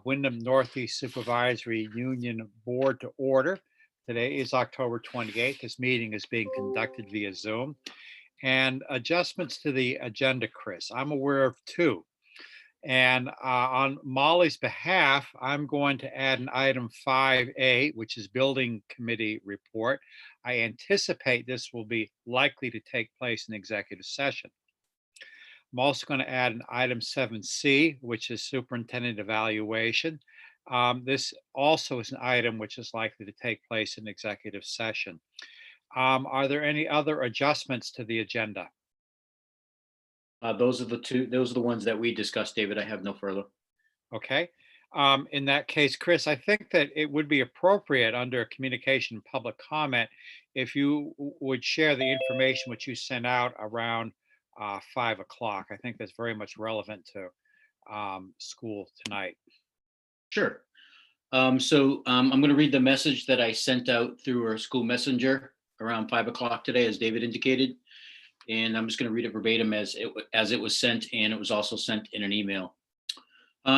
Wyndham Northeast Supervisory Union Board to order. Today is October 28th. This meeting is being conducted via Zoom. And adjustments to the agenda, Chris. I'm aware of two. And on Molly's behalf, I'm going to add an item 5A, which is Building Committee Report. I anticipate this will be likely to take place in executive session. I'm also going to add an item 7C, which is Superintendent Evaluation. This also is an item which is likely to take place in executive session. Are there any other adjustments to the agenda? Those are the ones that we discussed, David. I have no further. Okay. In that case, Chris, I think that it would be appropriate under communication and public comment if you would share the information which you sent out around 5 o'clock. I think that's very much relevant to school tonight. Sure. I'm going to read the message that I sent out through our school messenger around 5 o'clock today, as David indicated. And I'm just going to read it verbatim as it was sent, and it was also sent in an email.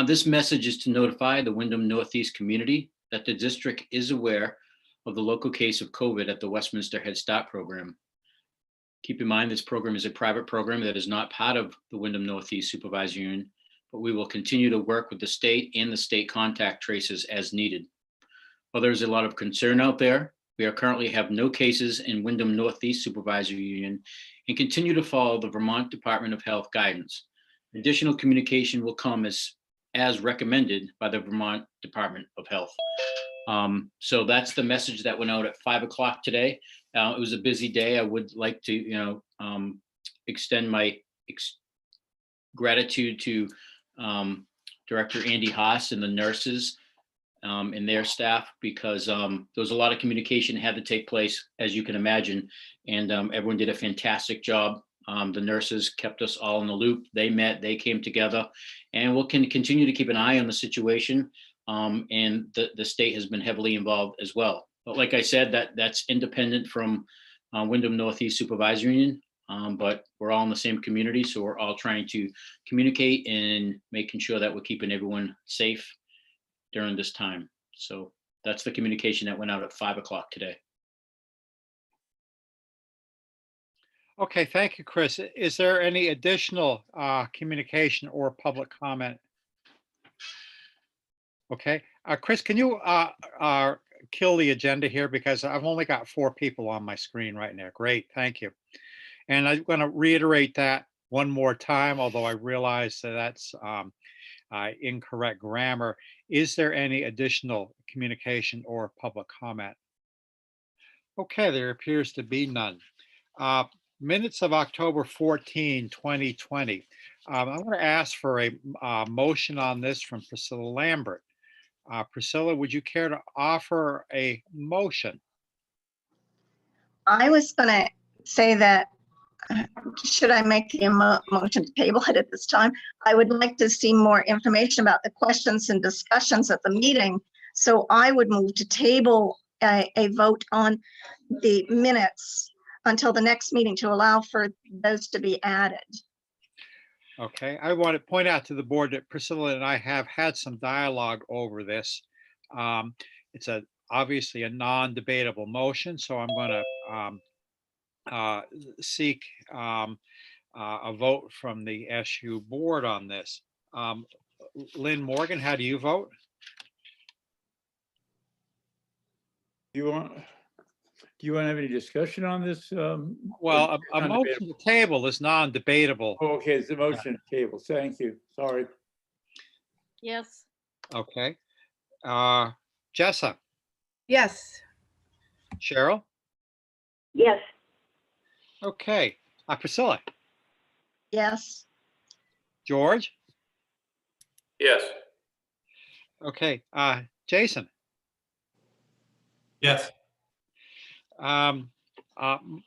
This message is to notify the Wyndham Northeast community that the district is aware of the local case of COVID at the Westminster Head Start program. Keep in mind, this program is a private program that is not part of the Wyndham Northeast Supervisory Union, but we will continue to work with the state and the state contact tracers as needed. While there's a lot of concern out there, we currently have no cases in Wyndham Northeast Supervisory Union and continue to follow the Vermont Department of Health guidance. Additional communication will come as recommended by the Vermont Department of Health. So that's the message that went out at 5 o'clock today. It was a busy day. I would like to, extend my gratitude to Director Andy Haas and the nurses and their staff, because there was a lot of communication had to take place, as you can imagine, and everyone did a fantastic job. The nurses kept us all in the loop. They met, they came together, and we'll continue to keep an eye on the situation. And the state has been heavily involved as well. But like I said, that's independent from Wyndham Northeast Supervisory Union, but we're all in the same community, so we're all trying to communicate and making sure that we're keeping everyone safe during this time. So that's the communication that went out at 5 o'clock today. Okay, thank you, Chris. Is there any additional communication or public comment? Okay, Chris, can you kill the agenda here, because I've only got 4 people on my screen right now. Great, thank you. And I'm going to reiterate that one more time, although I realize that that's incorrect grammar. Is there any additional communication or public comment? Okay, there appears to be none. Minutes of October 14, 2020. I'm going to ask for a motion on this from Priscilla Lambert. Priscilla, would you care to offer a motion? I was going to say that, should I make the motion to table it at this time? I would like to see more information about the questions and discussions at the meeting. So I would move to table a vote on the minutes until the next meeting to allow for those to be added. Okay, I want to point out to the board that Priscilla and I have had some dialogue over this. It's obviously a non-debatable motion, so I'm going to seek a vote from the SU board on this. Lynn Morgan, how do you vote? Do you want to have any discussion on this? Well, a motion to table is non-debatable. Oh, okay, it's a motion to table. Thank you. Sorry. Yes. Okay. Jessa? Yes. Cheryl? Yes. Okay. Priscilla? Yes. George? Yes. Okay. Jason? Yes.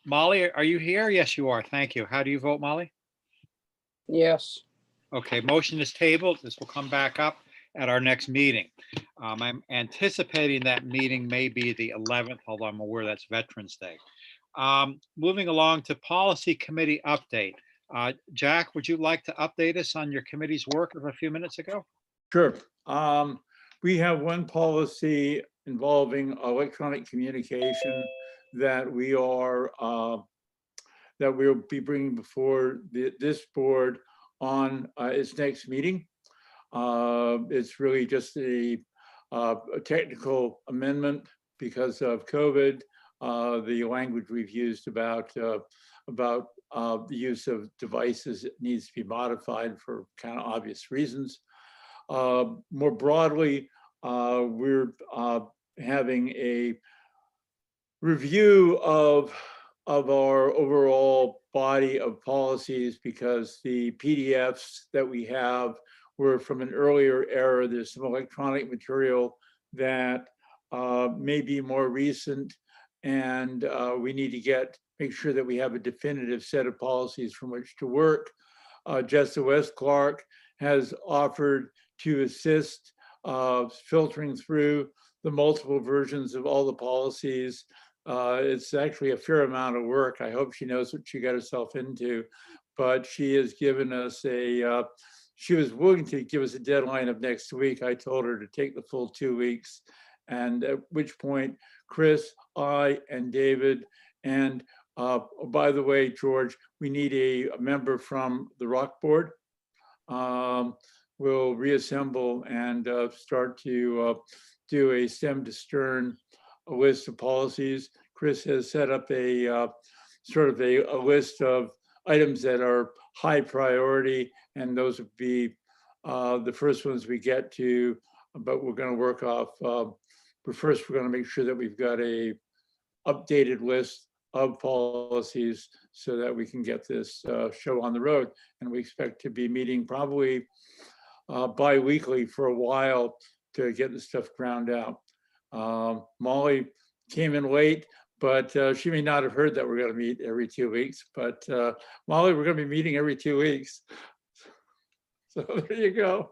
Molly, are you here? Yes, you are. Thank you. How do you vote, Molly? Yes. Okay, motion is tabled. This will come back up at our next meeting. I'm anticipating that meeting may be the 11th, although I'm aware that's Veterans Day. Moving along to policy committee update. Jack, would you like to update us on your committee's work of a few minutes ago? Sure. We have one policy involving electronic communication that we'll be bringing before this board on its next meeting. It's really just a technical amendment because of COVID. The language we've used about the use of devices needs to be modified for kind of obvious reasons. More broadly, we're having a review of our overall body of policies because the PDFs that we have were from an earlier era. There's some electronic material that may be more recent, and we need to make sure that we have a definitive set of policies from which to work. Jessica West Clark has offered to assist filtering through the multiple versions of all the policies. It's actually a fair amount of work. I hope she knows what she got herself into, but she has given us she was willing to give us a deadline of next week. I told her to take the full 2 weeks, and at which point Chris, I, and David, and by the way, George, we need a member from the Rock Board. We'll reassemble and start to do a stem to stern list of policies. Chris has set up a sort of a list of items that are high priority, and those would be the first ones we get to, but we're going to work off. But first, we're going to make sure that we've got a updated list of policies so that we can get this show on the road. And we expect to be meeting probably bi-weekly for a while to get the stuff ground out. Molly came in late, but she may not have heard that we're going to meet every 2 weeks. But Molly, we're going to be meeting every 2 weeks. So there you go.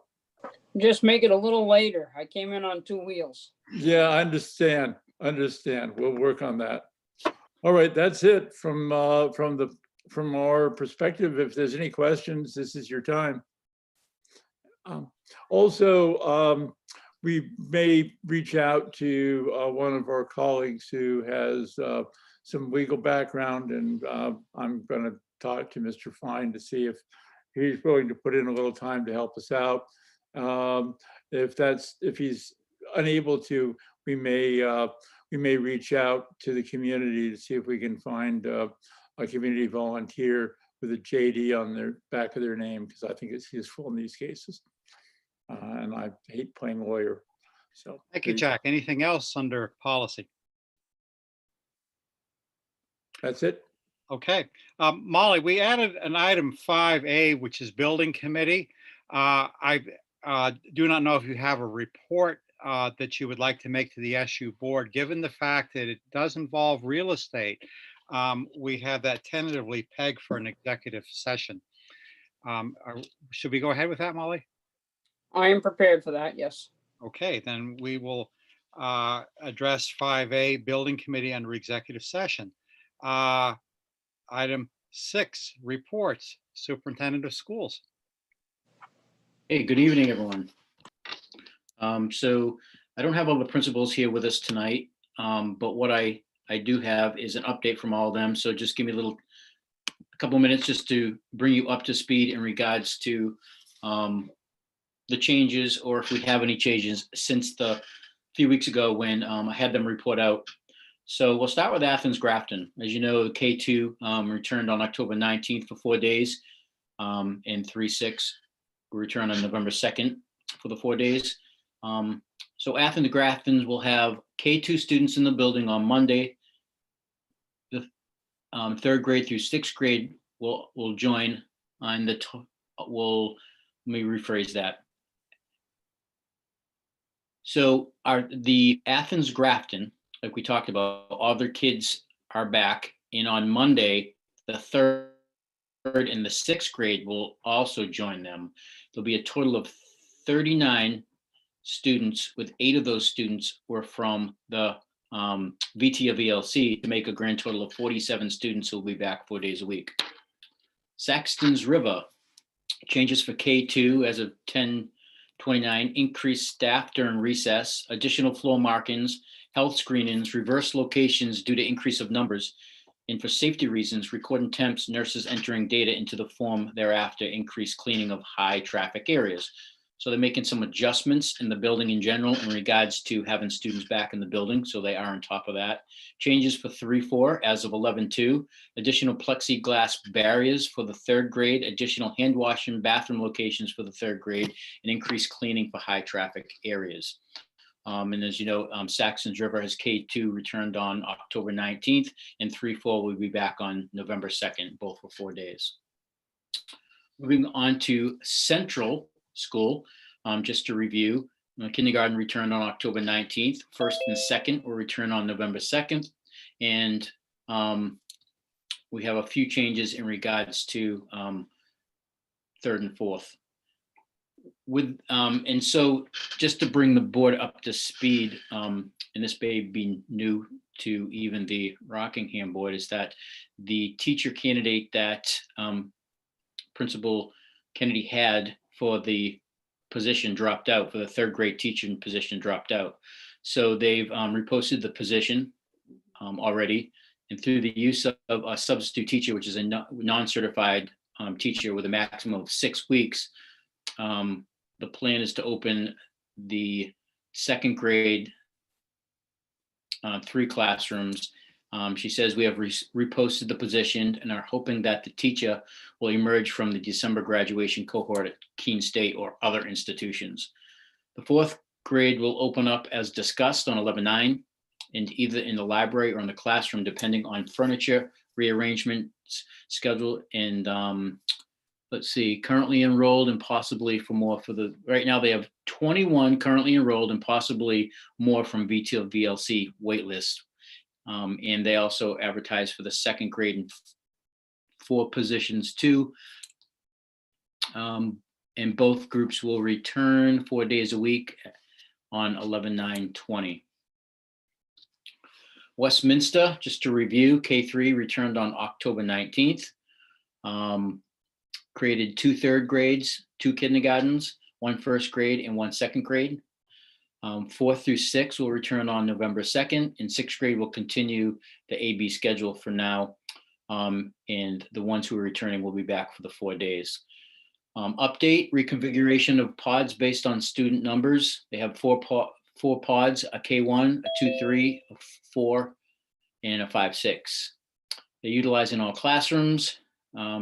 Just make it a little later. I came in on 2 wheels. Yeah, I understand. We'll work on that. All right, that's it from our perspective. If there's any questions, this is your time. Also, we may reach out to one of our colleagues who has some legal background, and I'm going to talk to Mr. Fine to see if he's willing to put in a little time to help us out. If he's unable to, we may reach out to the community to see if we can find a community volunteer with a JD on their back of their name, because I think it's useful in these cases. And I hate playing lawyer. So Thank you, Jack. Anything else under policy? That's it. Okay. Molly, we added an item 5A, which is building committee. I do not know if you have a report that you would like to make to the SU board. Given the fact that it does involve real estate, we have that tentatively pegged for an executive session. Should we go ahead with that, Molly? I am prepared for that, yes. Okay, then we will address 5A, building committee under executive session. Item 6, reports, superintendent of schools. Hey, good evening, everyone. So I don't have all the principals here with us tonight, but what I do have is an update from all of them. So just give me a couple minutes just to bring you up to speed in regards to the changes, or if we have any changes since the few weeks ago when I had them report out. So we'll start with Athens Grafton. As you know, K2 returned on October 19th for 4 days, and 3-6 returned on November 2nd for the 4 days. So Athens Grafton will have K2 students in the building on Monday. The 3rd grade through 6th grade will join on the, let me rephrase that. So the Athens Grafton, like we talked about, all their kids are back. And on Monday, the 3rd and the 6th grade will also join them. There'll be a total of 39 students, with 8 of those students were from the VT of VLC, to make a grand total of 47 students who will be back 4 days a week. Saxton's River changes for K2 as of 10 29, increased staff during recess, additional floor markings, health screenings, reverse locations due to increase of numbers, and for safety reasons, recording temps, nurses entering data into the form thereafter, increased cleaning of high traffic areas. So they're making some adjustments in the building in general in regards to having students back in the building. So they are on top of that. Changes for 3-4 as of 11-2, additional plexiglass barriers for the 3rd grade, additional hand washing bathroom locations for the 3rd grade, and increased cleaning for high traffic areas. And as you know, Saxon's River has K2 returned on October 19th, and 3-4 will be back on November 2nd, both for 4 days. Moving on to Central School, just to review, kindergarten returned on October 19th, 1st and 2nd will return on November 2nd. And we have a few changes in regards to 3rd and 4th. And so just to bring the board up to speed, and this may be new to even the Rockingham board, is that the teacher candidate that Principal Kennedy had for the position dropped out, for the 3rd grade teaching position dropped out. So they've reposted the position already, and through the use of a substitute teacher, which is a non-certified teacher with a maximum of 6 weeks, the plan is to open the 2nd grade 3 classrooms. She says we have reposted the position and are hoping that the teacher will emerge from the December graduation cohort at Keene State or other institutions. The 4th grade will open up as discussed on 11-9, and either in the library or in the classroom, depending on furniture rearrangements schedule. And let's see, currently enrolled and possibly for more for the, right now they have 21 currently enrolled and possibly more from VLC waitlist. And they also advertise for the 2nd grade and 4 positions too. And both groups will return 4 days a week on 11-9-20. Westminster, just to review, K3 returned on October 19th. Created 2 3rd grades, 2 kindergartens, 1 1st grade and 1 2nd grade. 4th through 6th will return on November 2nd, and 6th grade will continue the AB schedule for now. And the ones who are returning will be back for the 4 days. Update, reconfiguration of pods based on student numbers. They have 4 pods, a K1, a 2-3, a 4, and a 5-6. They're utilizing all classrooms.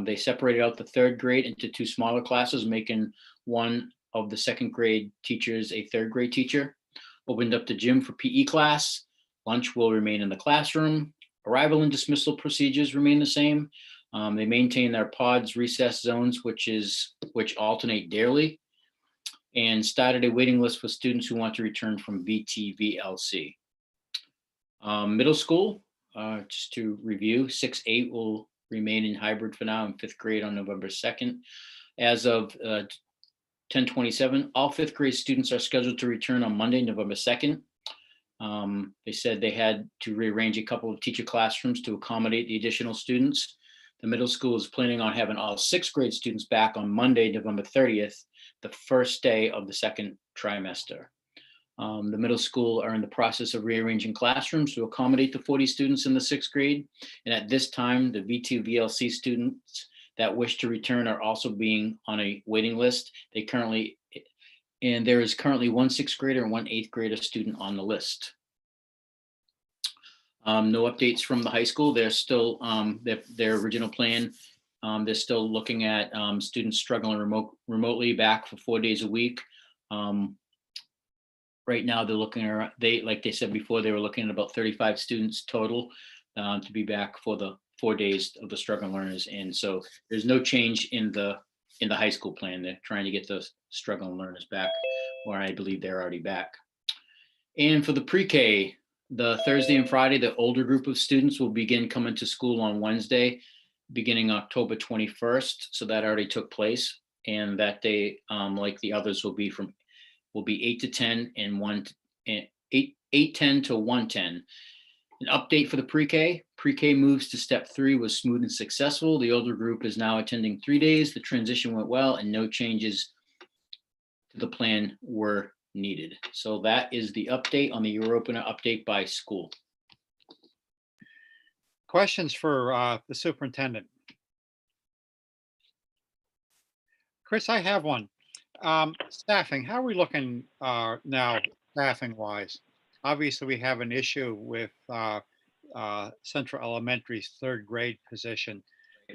They separated out the 3rd grade into 2 smaller classes, making one of the 2nd grade teachers a 3rd grade teacher. Opened up the gym for PE class. Lunch will remain in the classroom. Arrival and dismissal procedures remain the same. They maintain their pods recess zones, which alternate daily, and started a waiting list for students who want to return from VTVLC. Middle school, just to review, 6-8 will remain in hybrid for now, in 5th grade on November 2nd. As of 10/27, all 5th grade students are scheduled to return on Monday, November 2nd. They said they had to rearrange a couple of teacher classrooms to accommodate the additional students. The middle school is planning on having all 6th grade students back on Monday, November 30th, the first day of the 2nd trimester. The middle school are in the process of rearranging classrooms to accommodate the 40 students in the 6th grade. And at this time, the V2VLC students that wish to return are also being on a waiting list. And there is currently 1 6th grader and 1 8th grader student on the list. No updates from the high school. They're still, their original plan, they're still looking at students struggling remotely back for 4 days a week. Right now they're looking around, like they said before, they were looking at about 35 students total to be back for the 4 days of the struggling learners. And so there's no change in the high school plan. They're trying to get the struggling learners back, or I believe they're already back. And for the pre-K, the Thursday and Friday, the older group of students will begin coming to school on Wednesday, beginning October 21st. So that already took place. And that day, like the others, will be 8 to 10 and 8:10 to 1:10. An update for the pre-K. Pre-K moves to step 3 was smooth and successful. The older group is now attending 3 days. The transition went well and no changes the plan were needed. So that is the update on the year opener update by school. Questions for the superintendent? Chris, I have one. Staffing, how are we looking now, staffing wise? Obviously, we have an issue with Central Elementary's third grade position.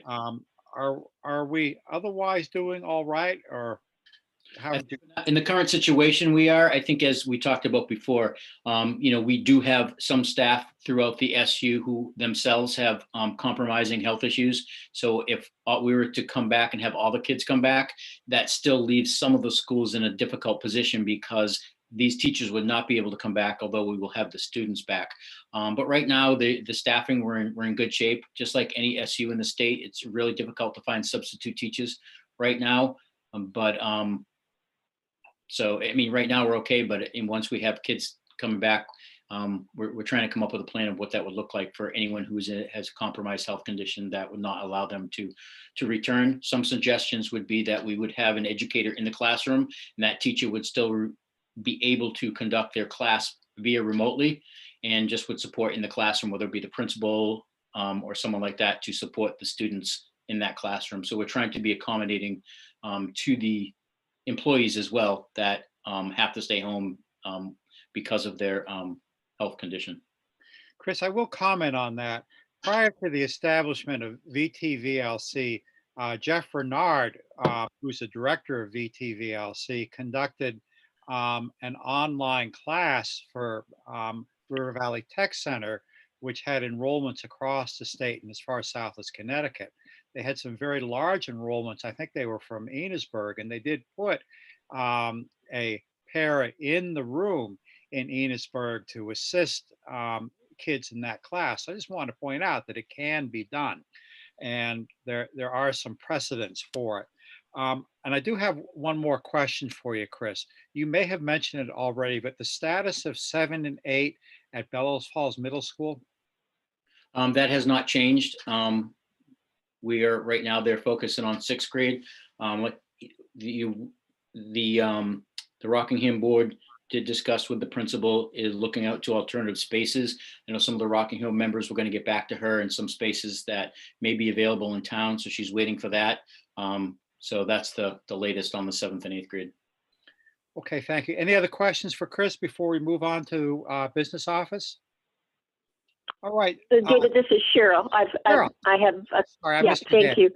Are we otherwise doing all right, or how would you? In the current situation we are, I think as we talked about before, we do have some staff throughout the SU who themselves have compromising health issues. So if we were to come back and have all the kids come back, that still leaves some of the schools in a difficult position because these teachers would not be able to come back, although we will have the students back. But right now, the staffing, we're in good shape. Just like any SU in the state, it's really difficult to find substitute teachers right now. So, I mean, right now we're okay, but once we have kids coming back, we're trying to come up with a plan of what that would look like for anyone who has a compromised health condition that would not allow them to return. Some suggestions would be that we would have an educator in the classroom, and that teacher would still be able to conduct their class via remotely and just would support in the classroom, whether it be the principal or someone like that to support the students in that classroom. So we're trying to be accommodating to the employees as well that have to stay home because of their health condition. Chris, I will comment on that. Prior to the establishment of VTVLC, Jeff Bernard, who's the director of VTVLC, conducted an online class for River Valley Tech Center, which had enrollments across the state and as far south as Connecticut. They had some very large enrollments. I think they were from Enosburg, and they did put a para in the room in Enosburg to assist kids in that class. I just want to point out that it can be done, and there are some precedents for it. And I do have one more question for you, Chris. You may have mentioned it already, but the status of 7 and 8 at Bellows Falls Middle School? That has not changed. We are right now, they're focusing on 6th grade. What the Rockingham board did discuss with the principal is looking out to alternative spaces. I know some of the Rockingham members were going to get back to her in some spaces that may be available in town. So she's waiting for that. So that's the latest on the 7th and 8th grade. Okay, thank you. Any other questions for Chris before we move on to business office? All right. David, this is Cheryl. Cheryl. I have. Sorry, I Yeah, missed your thank name.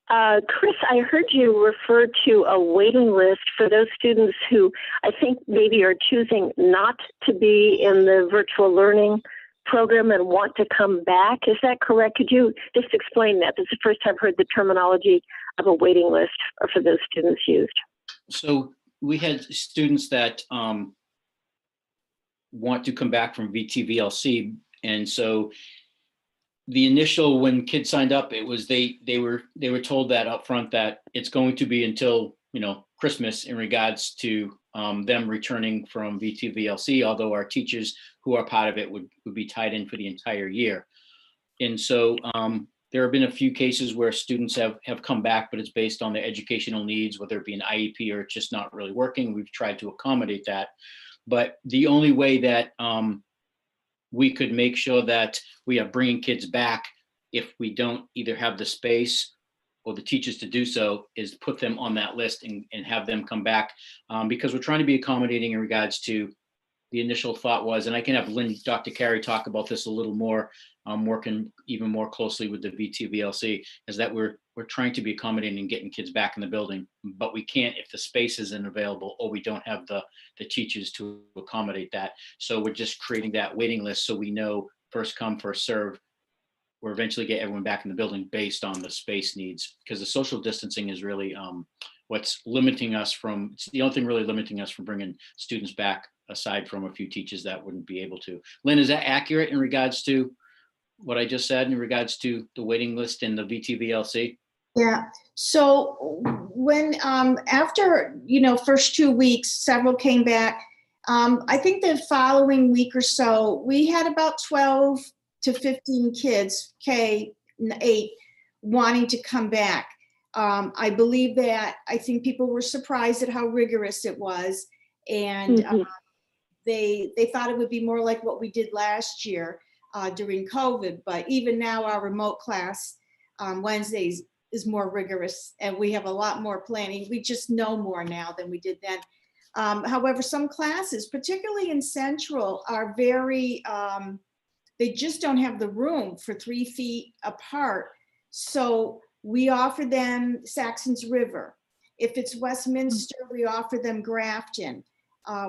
you. Chris, I heard you refer to a waiting list for those students who I think maybe are choosing not to be in the virtual learning program and want to come back. Is that correct? Could you just explain that? This is the first time I've heard the terminology of a waiting list for those students used. So we had students that want to come back from VTVLC. And so the initial, when kids signed up, it was they were told that up front that it's going to be until Christmas in regards to them returning from VTVLC, although our teachers who are part of it would be tied in for the entire year. And so there have been a few cases where students have come back, but it's based on their educational needs, whether it be an IEP or it's just not really working. We've tried to accommodate that. But the only way that we could make sure that we are bringing kids back if we don't either have the space or the teachers to do so is put them on that list and have them come back because we're trying to be accommodating in regards to the initial thought was, and I can have Dr. Carey talk about this a little more, working even more closely with the VTVLC, is that we're trying to be accommodating and getting kids back in the building, but we can't if the space isn't available or we don't have the teachers to accommodate that. So we're just creating that waiting list so we know first come, first serve. We'll eventually get everyone back in the building based on the space needs, because the social distancing is really what's limiting us from, it's the only thing really limiting us from bringing students back, aside from a few teachers that wouldn't be able to. Lynn, is that accurate in regards to what I just said in regards to the waiting list in the VTVLC? Yeah. So when after first 2 weeks, several came back. I think the following week or so, we had about 12 to 15 kids, K-8, wanting to come back. I believe that, I think people were surprised at how rigorous it was. And Mhm. they thought it would be more like what we did last year during COVID. But even now, our remote class on Wednesdays is more rigorous, and we have a lot more planning. We just know more now than we did then. However, some classes, particularly in Central, are very, they just don't have the room for 3 feet apart. So we offer them Saxon's River. If it's Westminster, we offer them Grafton.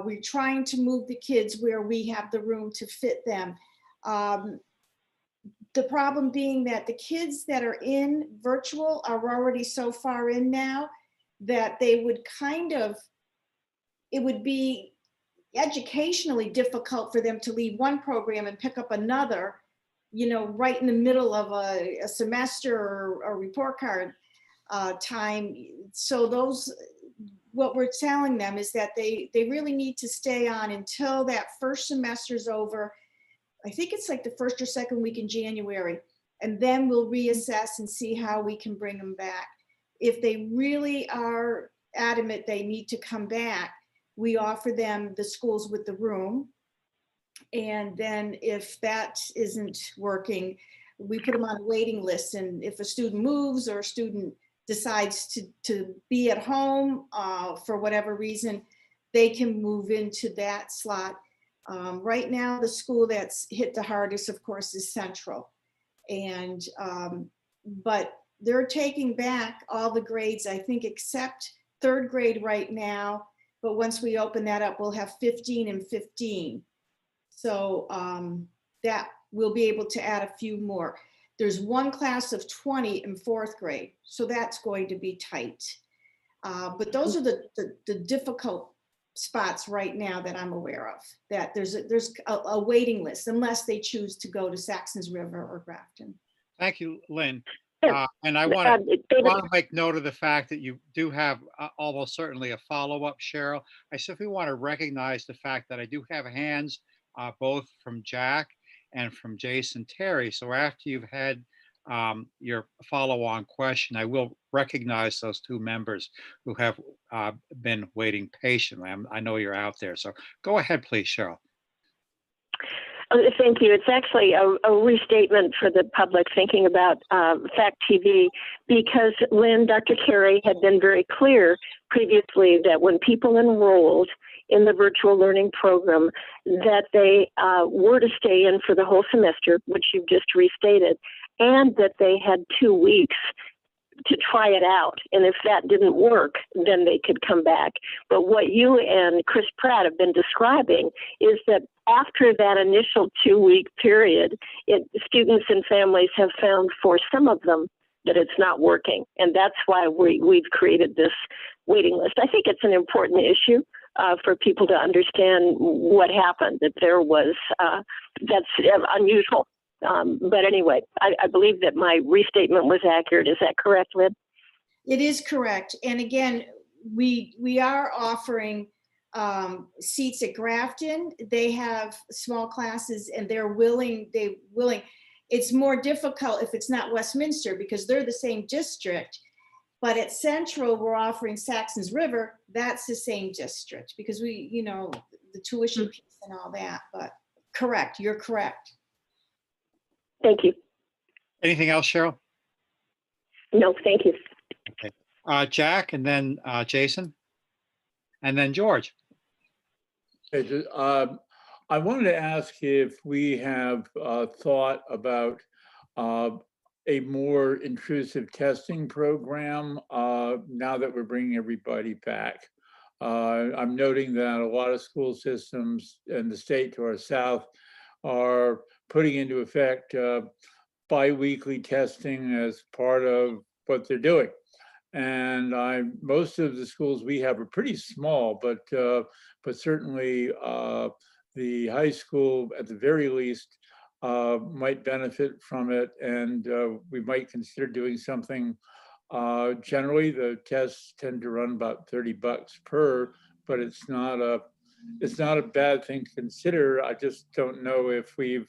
We're trying to move the kids where we have the room to fit them. The problem being that the kids that are in virtual are already so far in now that they would it would be educationally difficult for them to leave one program and pick up another, right in the middle of a semester or a report card time. So what we're telling them is that they really need to stay on until that first semester's over. I think it's like the first or second week in January, and then we'll reassess and see how we can bring them back. If they really are adamant they need to come back, we offer them the schools with the room. And then if that isn't working, we put them on a waiting list. And if a student moves or a student decides to be at home for whatever reason, they can move into that slot. Right now, the school that's hit the hardest, of course, is Central. And, but they're taking back all the grades, I think, except 3rd grade right now. But once we open that up, we'll have 15 and 15. So that we'll be able to add a few more. There's one class of 20 in 4th grade. So that's going to be tight. But those are the difficult spots right now that I'm aware of, that there's a waiting list unless they choose to go to Saxon's River or Grafton. Thank you, Lynn. Yeah. And I want to David, make note of the fact that you do have almost certainly a follow-up, Cheryl. I simply want to recognize the fact that I do have hands both from Jack and from Jason Terry. So after you've had your follow-on question, I will recognize those 2 members who have been waiting patiently. I know you're out there. So go ahead, please, Cheryl. Thank you. It's actually a restatement for the public thinking about FACT TV, because Dr. Carey had been very clear previously that when people enrolled in the virtual learning program, that they were to stay in for the whole semester, which you've just restated, and that they had 2 weeks to try it out. And if that didn't work, then they could come back. But what you and Chris Pratt have been describing is that after that initial 2-week period, students and families have found for some of them that it's not working. And that's why we've created this waiting list. I think it's an important issue for people to understand what happened, that there was, that's unusual. But anyway, I believe that my restatement was accurate. Is that correct, Lynn? It is correct. And again, we are offering seats at Grafton. They have small classes and they're willing. It's more difficult if it's not Westminster because they're the same district. But at Central, we're offering Saxon's River. That's the same district because the tuition piece and all that. But correct, you're correct. Thank you. Anything else, Cheryl? No, thank you. Okay. Jack, and then Jason, and then George. I wanted to ask if we have thought about a more intrusive testing program now that we're bringing everybody back. I'm noting that a lot of school systems in the state to our south are putting into effect bi-weekly testing as part of what they're doing. And most of the schools we have are pretty small, but certainly the high school, at the very least, might benefit from it. And we might consider doing something. Generally, the tests tend to run about $30 per, but it's not a bad thing to consider. I just don't know if we've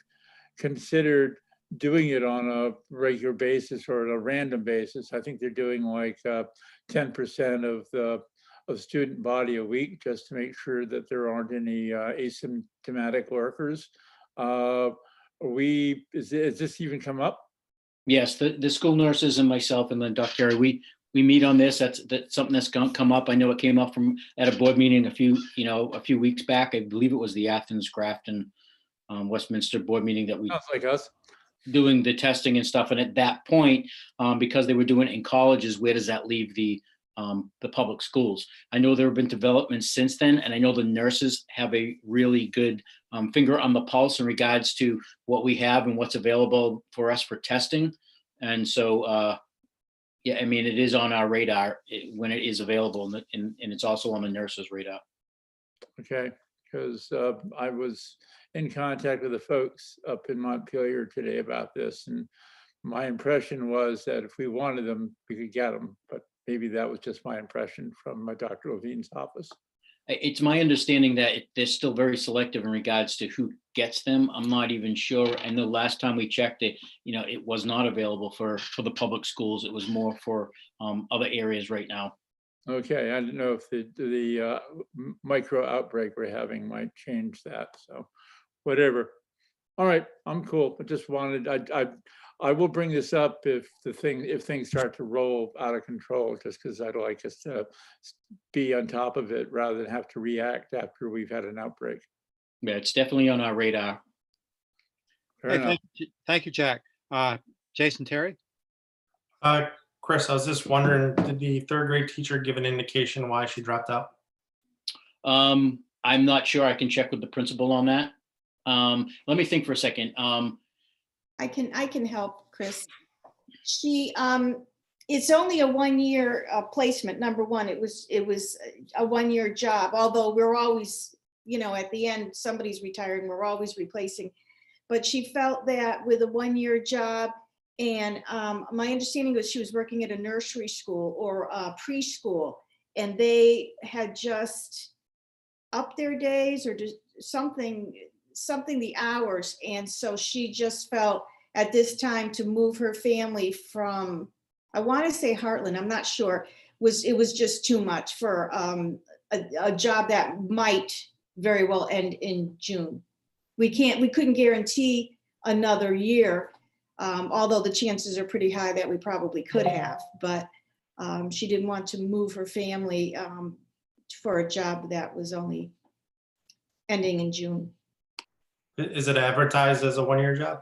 considered doing it on a regular basis or a random basis. I think they're doing like 10% of student body a week, just to make sure that there aren't any asymptomatic lurkers. Has this even come up? Yes, the school nurses and myself and then Dr. Carey, we meet on this. That's something that's gonna come up. I know it came up at a board meeting a few weeks back. I believe it was the Athens Grafton Westminster board meeting that we Sounds like us. doing the testing and stuff. And at that point, because they were doing it in colleges, where does that leave the public schools? I know there have been developments since then, and I know the nurses have a really good finger on the pulse in regards to what we have and what's available for us for testing. And so, yeah, I mean, it is on our radar when it is available, and it's also on the nurses' radar. Okay, because I was in contact with the folks up in Montpelier today about this, and my impression was that if we wanted them, we could get them, but maybe that was just my impression from Dr. Levine's office. It's my understanding that they're still very selective in regards to who gets them. I'm not even sure. And the last time we checked it, it was not available for the public schools. It was more for other areas right now. Okay, I didn't know if the micro outbreak we're having might change that. So whatever. All right, I'm cool. I just wanted, I will bring this up if things start to roll out of control, just because I'd like us to be on top of it rather than have to react after we've had an outbreak. Yeah, it's definitely on our radar. Fair Hey, enough. thank you, Jack. Jason Terry? Chris, I was just wondering, did the third grade teacher give an indication why she dropped out? I'm not sure. I can check with the principal on that. Let me think for a second. I can help, Chris. She, it's only a 1-year placement. Number one, it was a 1-year job, although we're always, at the end, somebody's retiring, we're always replacing. But she felt that with a 1-year job, and my understanding was she was working at a nursery school or a preschool, and they had just upped their days or just something the hours, and so she just felt at this time to move her family from, I want to say Heartland, I'm not sure, it was just too much for a job that might very well end in June. We couldn't guarantee another year, although the chances are pretty high that we probably could have, but she didn't want to move her family for a job that was only ending in June. Is it advertised as a 1-year job?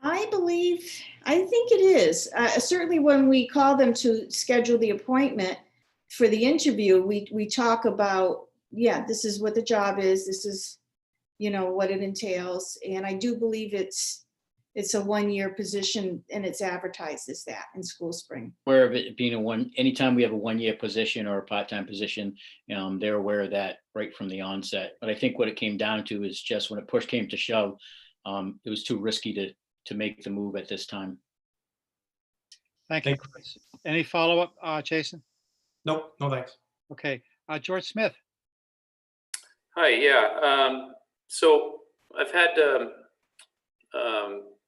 I think it is. Certainly when we call them to schedule the appointment for the interview, we talk about, yeah, this is what the job is. This is, what it entails. And I do believe it's a 1-year position, and it's advertised as that in School Spring. Aware of it being anytime we have a 1-year position or a part-time position, they're aware of that right from the onset. But I think what it came down to is just when push came to shove, it was too risky to make the move at this time. Thank you, Chris. Any follow-up, Jason? Nope, no thanks. Okay, George Smith. Hi, yeah. So I've had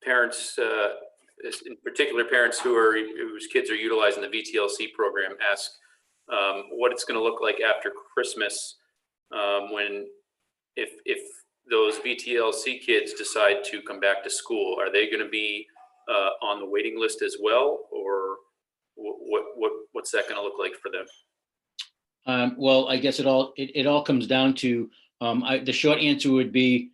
parents, in particular parents whose kids are utilizing the VTLC program, ask what it's going to look like after Christmas if those VTLC kids decide to come back to school. Are they going to be on the waiting list as well, or what's that going to look like for them? Well, I guess it all comes down to the short answer would be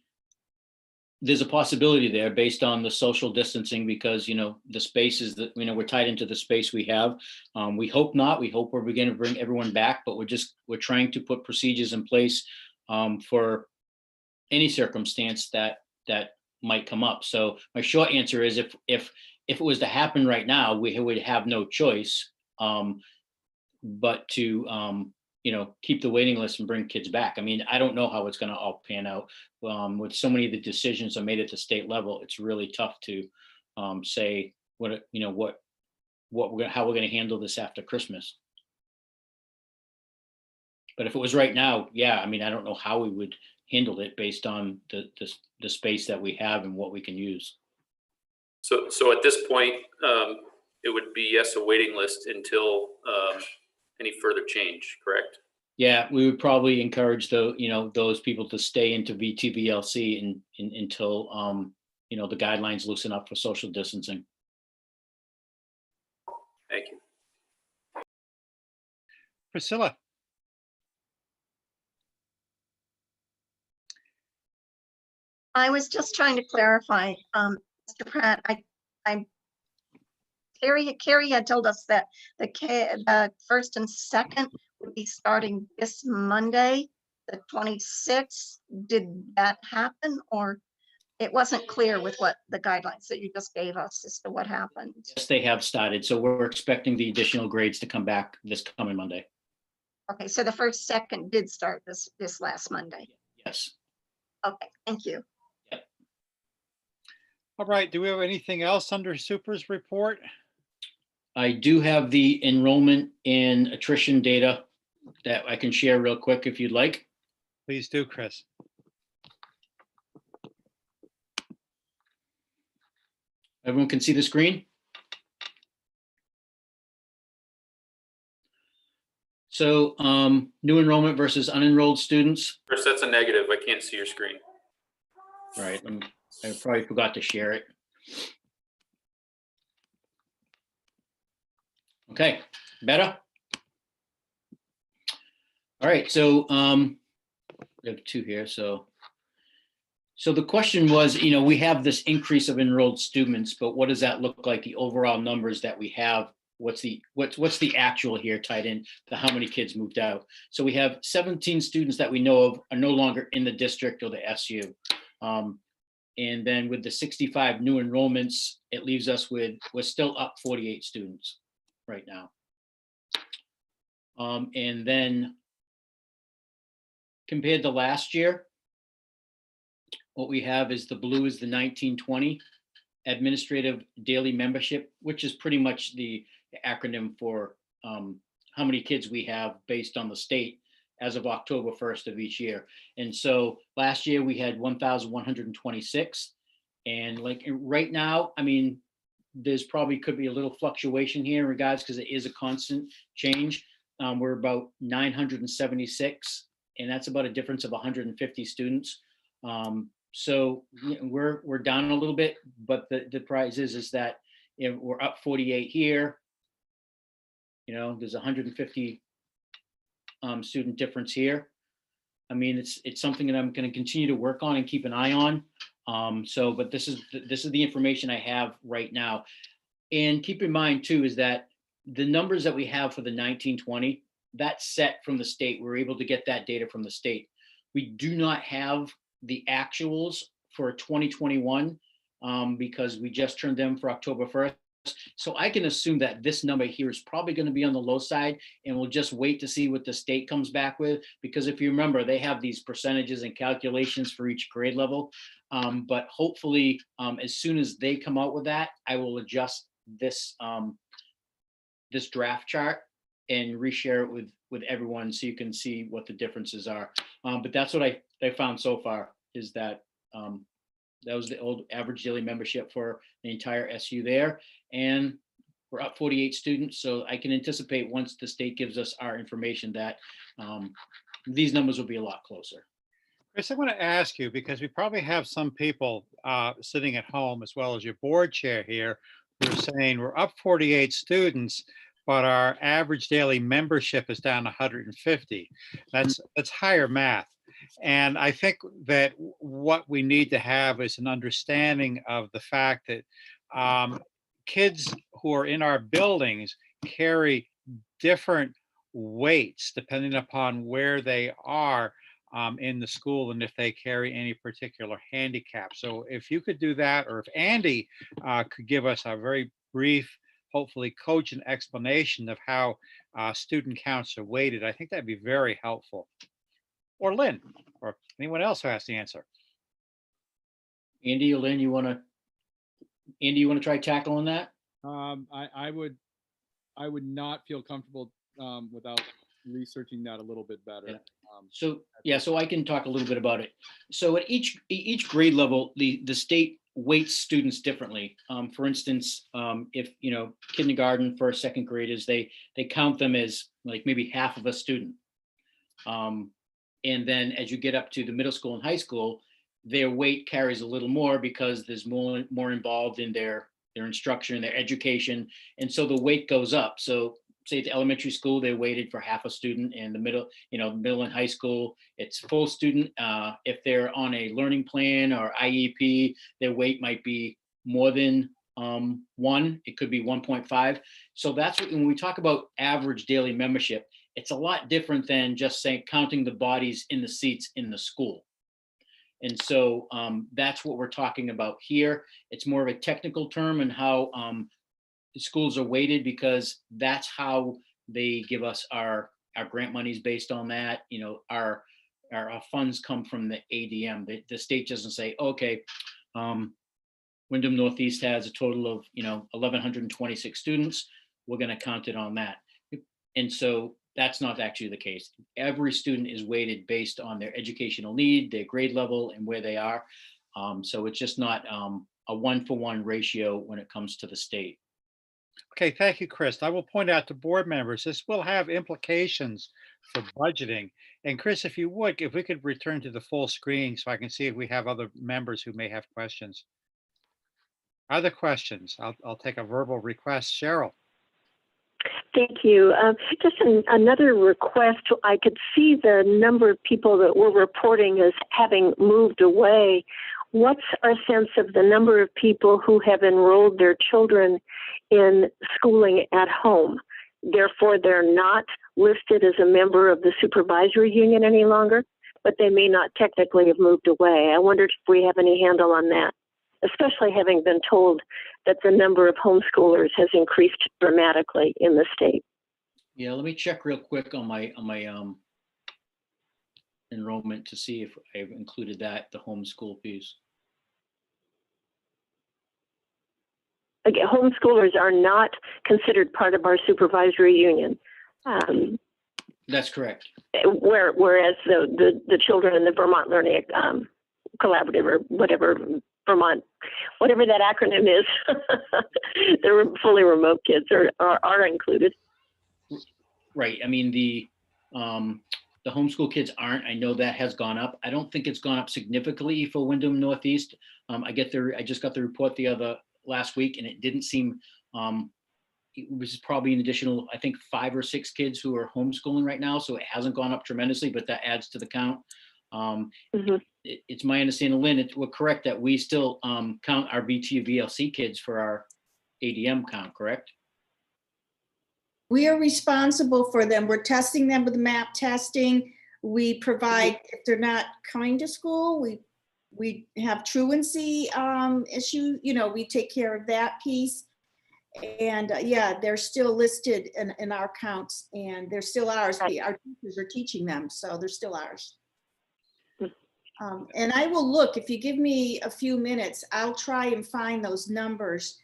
there's a possibility there based on the social distancing, because the spaces that we're tied into the space we have. We hope not. We hope we're going to bring everyone back, but we're trying to put procedures in place for any circumstance that might come up. So my short answer is if it was to happen right now, we would have no choice but to keep the waiting list and bring kids back. I mean, I don't know how it's going to all pan out. With so many of the decisions are made at the state level, it's really tough to say how we're going to handle this after Christmas. But if it was right now, yeah, I mean, I don't know how we would handled it based on the space that we have and what we can use. So at this point, it would be, yes, a waiting list until any further change, correct? Yeah, we would probably encourage those people to stay into VTVLC until the guidelines loosen up for social distancing. Thank you. Priscilla. I was just trying to clarify, Mr. Pratt, Carrie had told us that the first and second would be starting this Monday, the 26th. Did that happen, or it wasn't clear with what the guidelines that you just gave us as to what happened? Yes, they have started. So we're expecting the additional grades to come back this coming Monday. Okay, so the first, second did start this last Monday. Yes. Okay, thank you. All right, do we have anything else under Super's report? I do have the enrollment and attrition data that I can share real quick if you'd like. Please do, Chris. Everyone can see the screen? So new enrollment versus unenrolled students. Chris, that's a negative. I can't see your screen. Right, I probably forgot to share it. Okay, better? All right, so we have two here. So the question was, we have this increase of enrolled students, but what does that look like? The overall numbers that we have, what's the actual here tied in to how many kids moved out? So we have 17 students that we know of are no longer in the district or the SU. And then with the 65 new enrollments, it leaves us with, we're still up 48 students right now. And then compared to last year, what we have is the blue is the 1920 administrative daily membership, which is pretty much the acronym for how many kids we have based on the state as of October 1st of each year. And so last year we had 1,126. And like right now, I mean, there's probably could be a little fluctuation here in regards because it is a constant change. We're about 976, and that's about a difference of 150 students. So we're down a little bit, but the prize is that we're up 48 here. There's 150 student difference here. I mean, it's something that I'm going to continue to work on and keep an eye on. But this is the information I have right now. And keep in mind too, is that the numbers that we have for the 1920, that's set from the state. We're able to get that data from the state. We do not have the actuals for 2021 because we just turned them for October 1st. So I can assume that this number here is probably going to be on the low side, and we'll just wait to see what the state comes back with, because if you remember, they have these percentages and calculations for each grade level. But hopefully, as soon as they come out with that, I will adjust this this draft chart and reshare it with everyone so you can see what the differences are. But that's what I found so far, is that that was the old average daily membership for the entire SU there. And we're up 48 students. So I can anticipate once the state gives us our information that these numbers will be a lot closer. Chris, I want to ask you, because we probably have some people sitting at home as well as your board chair here who are saying we're up 48 students, but our average daily membership is down 150. That's higher math. And I think that what we need to have is an understanding of the fact that kids who are in our buildings carry different weights depending upon where they are in the school and if they carry any particular handicap. So if you could do that, or if Andy could give us a very brief, hopefully cogent explanation of how student counts are weighted, I think that'd be very helpful. Or Lynn, or anyone else who has the answer. Andy or Lynn, you want to try tackling that? I would not feel comfortable without researching that a little bit better. Yeah. So I can talk a little bit about it. So at each grade level, the state weights students differently. For instance, if kindergarten, first, second graders, they count them as like maybe half of a student. And then as you get up to the middle school and high school, their weight carries a little more because there's more involved in their instruction, their education, and so the weight goes up. So say at elementary school, they're weighted for half a student, and the middle and high school, it's full student. If they're on a learning plan or IEP, their weight might be more than 1. It could be 1.5. So that's what, when we talk about average daily membership, it's a lot different than just saying counting the bodies in the seats in the school. And so that's what we're talking about here. It's more of a technical term and how the schools are weighted, because that's how they give us our grant monies based on that. Our funds come from the ADM. The state doesn't say, okay, Wyndham Northeast has a total of 1,126 students. We're going to count it on that. And so that's not actually the case. Every student is weighted based on their educational need, their grade level, and where they are. So it's just not a 1-for-1 ratio when it comes to the state. Okay, thank you, Chris. I will point out to board members, this will have implications for budgeting. And Chris, if we could return to the full screen so I can see if we have other members who may have questions. Other questions? I'll take a verbal request. Cheryl. Thank you. Just another request. I could see the number of people that were reporting as having moved away. What's our sense of the number of people who have enrolled their children in schooling at home? Therefore, they're not listed as a member of the supervisory union any longer, but they may not technically have moved away. I wondered if we have any handle on that, especially having been told that the number of homeschoolers has increased dramatically in the state. Yeah, let me check real quick on my enrollment to see if I've included the homeschool piece. Again, homeschoolers are not considered part of our supervisory union. That's correct. Whereas the children in the Vermont Learning Collaborative, or whatever Vermont, whatever that acronym is, they're fully remote kids are included. Right. I mean, the homeschool kids aren't. I know that has gone up. I don't think it's gone up significantly for Wyndham Northeast. I just got the report last week, and it didn't seem. It was probably an additional, I think, 5 or 6 kids who are homeschooling right now. So it hasn't gone up tremendously, but that adds to the count. It's my understanding, Lynn, we're correct that we still count our VT VLC kids for our ADM count, correct? We are responsible for them. We're testing them with MAP testing. We provide, if they're not coming to school, we have truancy issue. We take care of that piece. And yeah, they're still listed in our counts, and they're still ours. Our teachers are teaching them, so they're still ours. And I will look, if you give me a few minutes, I'll try and find those numbers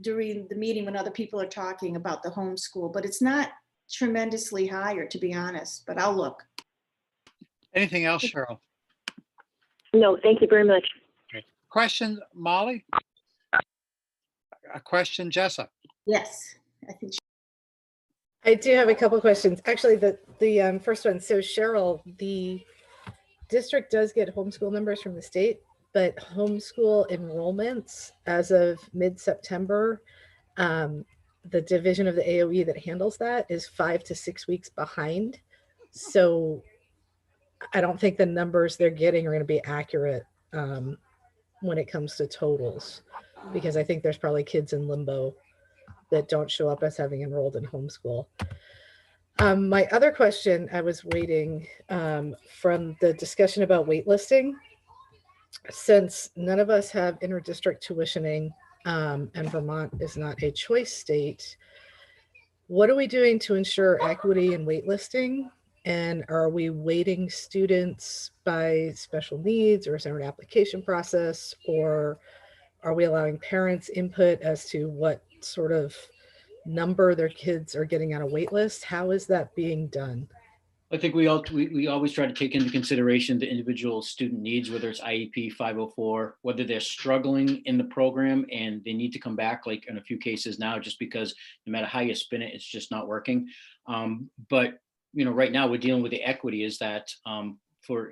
during the meeting when other people are talking about the homeschool, but it's not tremendously higher, to be honest, but I'll look. Anything else, Cheryl? No, thank you very much. Okay. Question, Molly? A question, Jessa? Yes, I think. I do have a couple of questions. Actually, the first one. So Cheryl, the district does get homeschool numbers from the state, but homeschool enrollments as of mid-September, the division of the AOE that handles that is 5 to 6 weeks behind. So I don't think the numbers they're getting are going to be accurate when it comes to totals, because I think there's probably kids in limbo that don't show up as having enrolled in homeschool. My other question, I was waiting from the discussion about waitlisting. Since none of us have inter-district tuitioning and Vermont is not a choice state, what are we doing to ensure equity in waitlisting? And are we weighting students by special needs, or is there an application process, or are we allowing parents input as to what sort of number their kids are getting on a wait list? How is that being done? I think we always try to take into consideration the individual student needs, whether it's IEP 504, whether they're struggling in the program and they need to come back, like in a few cases now, just because no matter how you spin it, it's just not working. But right now we're dealing with the equity is that for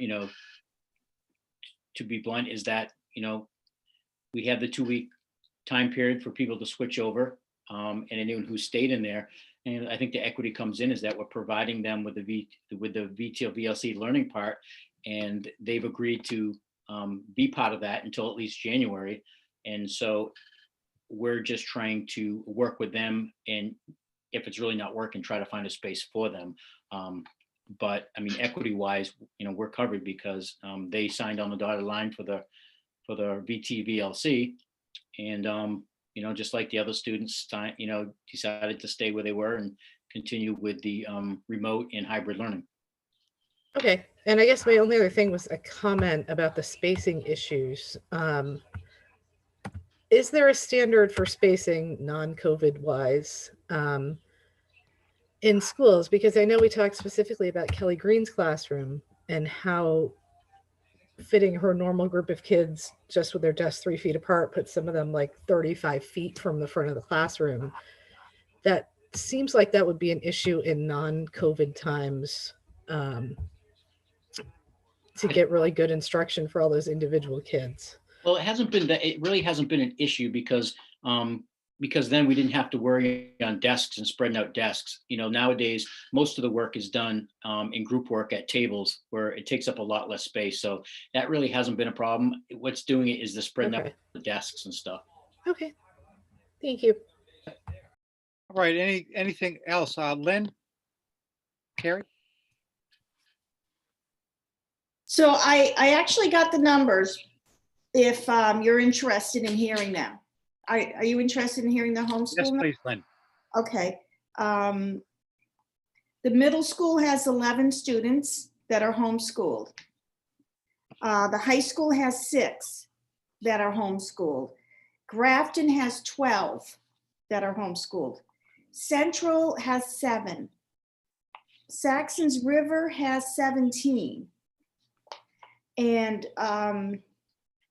to be blunt, is that we have the 2-week time period for people to switch over, and anyone who stayed in there. And I think the equity comes in is that we're providing them with the VTL VLC learning part, and they've agreed to be part of that until at least January. And so we're just trying to work with them, and if it's really not working, try to find a space for them. But I mean, equity wise, we're covered because they signed on the dotted line for the VT VLC, and just like the other students, decided to stay where they were and continue with the remote and hybrid learning. Okay, and I guess my only other thing was a comment about the spacing issues. Is there a standard for spacing non-COVID wise in schools? Because I know we talked specifically about Kelly Green's classroom and how fitting her normal group of kids just with their desks 3 feet apart puts some of them like 35 feet from the front of the classroom. That seems like that would be an issue in non-COVID times to get really good instruction for all those individual kids. Well, it really hasn't been an issue because then we didn't have to worry on desks and spreading out desks. Nowadays, most of the work is done in group work at tables where it takes up a lot less space. So that really hasn't been a problem. What's doing it is the spreading out the desks and stuff. Okay, thank you. All right, anything else? Lynn? Carrie? So I actually got the numbers if you're interested in hearing them. Are you interested in hearing the homeschool? Yes, please, Lynn. Okay. The middle school has 11 students that are homeschooled. The high school has 6 that are homeschooled. Grafton has 12 that are homeschooled. Central has 7. Saxon's River has 17. And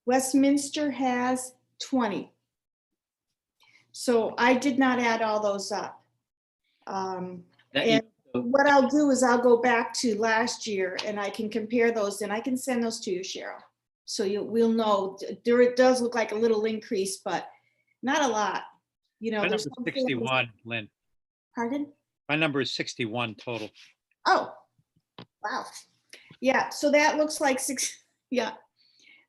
Westminster has 20. So I did not add all those up. And what I'll do is I'll go back to last year and I can compare those and I can send those to you, Cheryl. So we'll know it does look like a little increase, but not a lot. My number is 61, Lynn. Pardon? My number is 61 total. Oh, wow. Yeah, so that looks like 6. Yeah.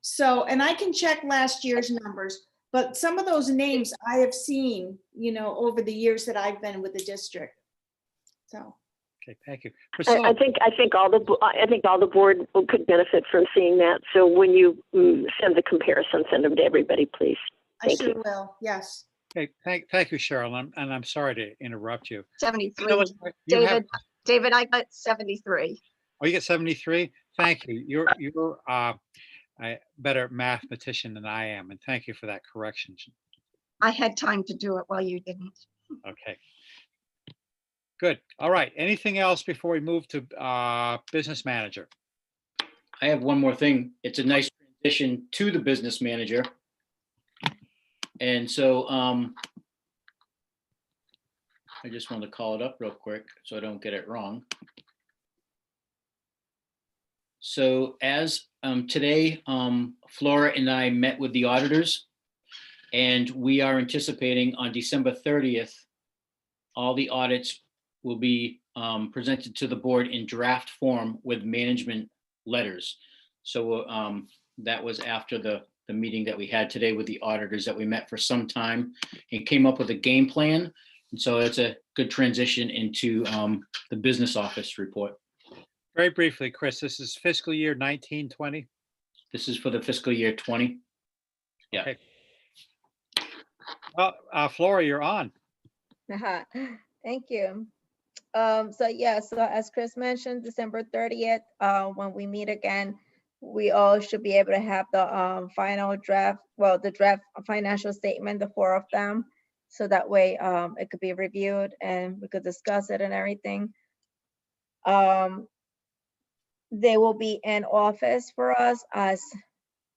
So, and I can check last year's numbers, but some of those names I have seen, over the years that I've been with the district. So. Okay, thank you. Priscilla. I think all the board could benefit from seeing that. So when you send the comparison, send them to everybody, please. Thank you. I sure will. Yes. Okay, thank you, Cheryl, and I'm sorry to interrupt you. 73. David, I got 73. Oh, you get 73? Thank you. You're a better mathematician than I am, and thank you for that correction. I had time to do it while you didn't. Okay. Good. All right. Anything else before we move to business manager? I have one more thing. It's a nice transition to the business manager. And so I just want to call it up real quick so I don't get it wrong. So as today, Flora and I met with the auditors, and we are anticipating on December 30th, all the audits will be presented to the board in draft form with management letters. So that was after the meeting that we had today with the auditors that we met for some time and came up with a game plan. And so it's a good transition into the business office report. Very briefly, Chris, this is fiscal year 1920. This is for the fiscal year 20. Yeah. Okay. Well, Flora, you're on. Thank you. So as Chris mentioned, December 30th, when we meet again, we all should be able to have the final draft, the draft financial statement, the 4 of them. So that way it could be reviewed and we could discuss it and everything. They will be in office for us as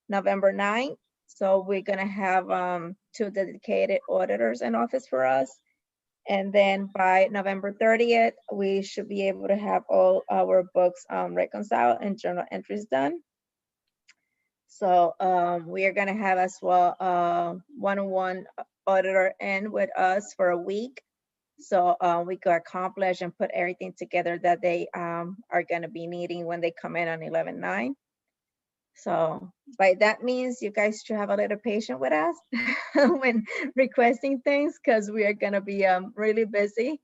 November 9th. So we're gonna have 2 dedicated auditors in office for us. And then by November 30th, we should be able to have all our books reconciled and journal entries done. So we are gonna have as well one-on-one auditor in with us for a week. So we could accomplish and put everything together that they are gonna be needing when they come in on 11/9. So by that means, you guys should have a little patience with us when requesting things, because we are gonna be really busy.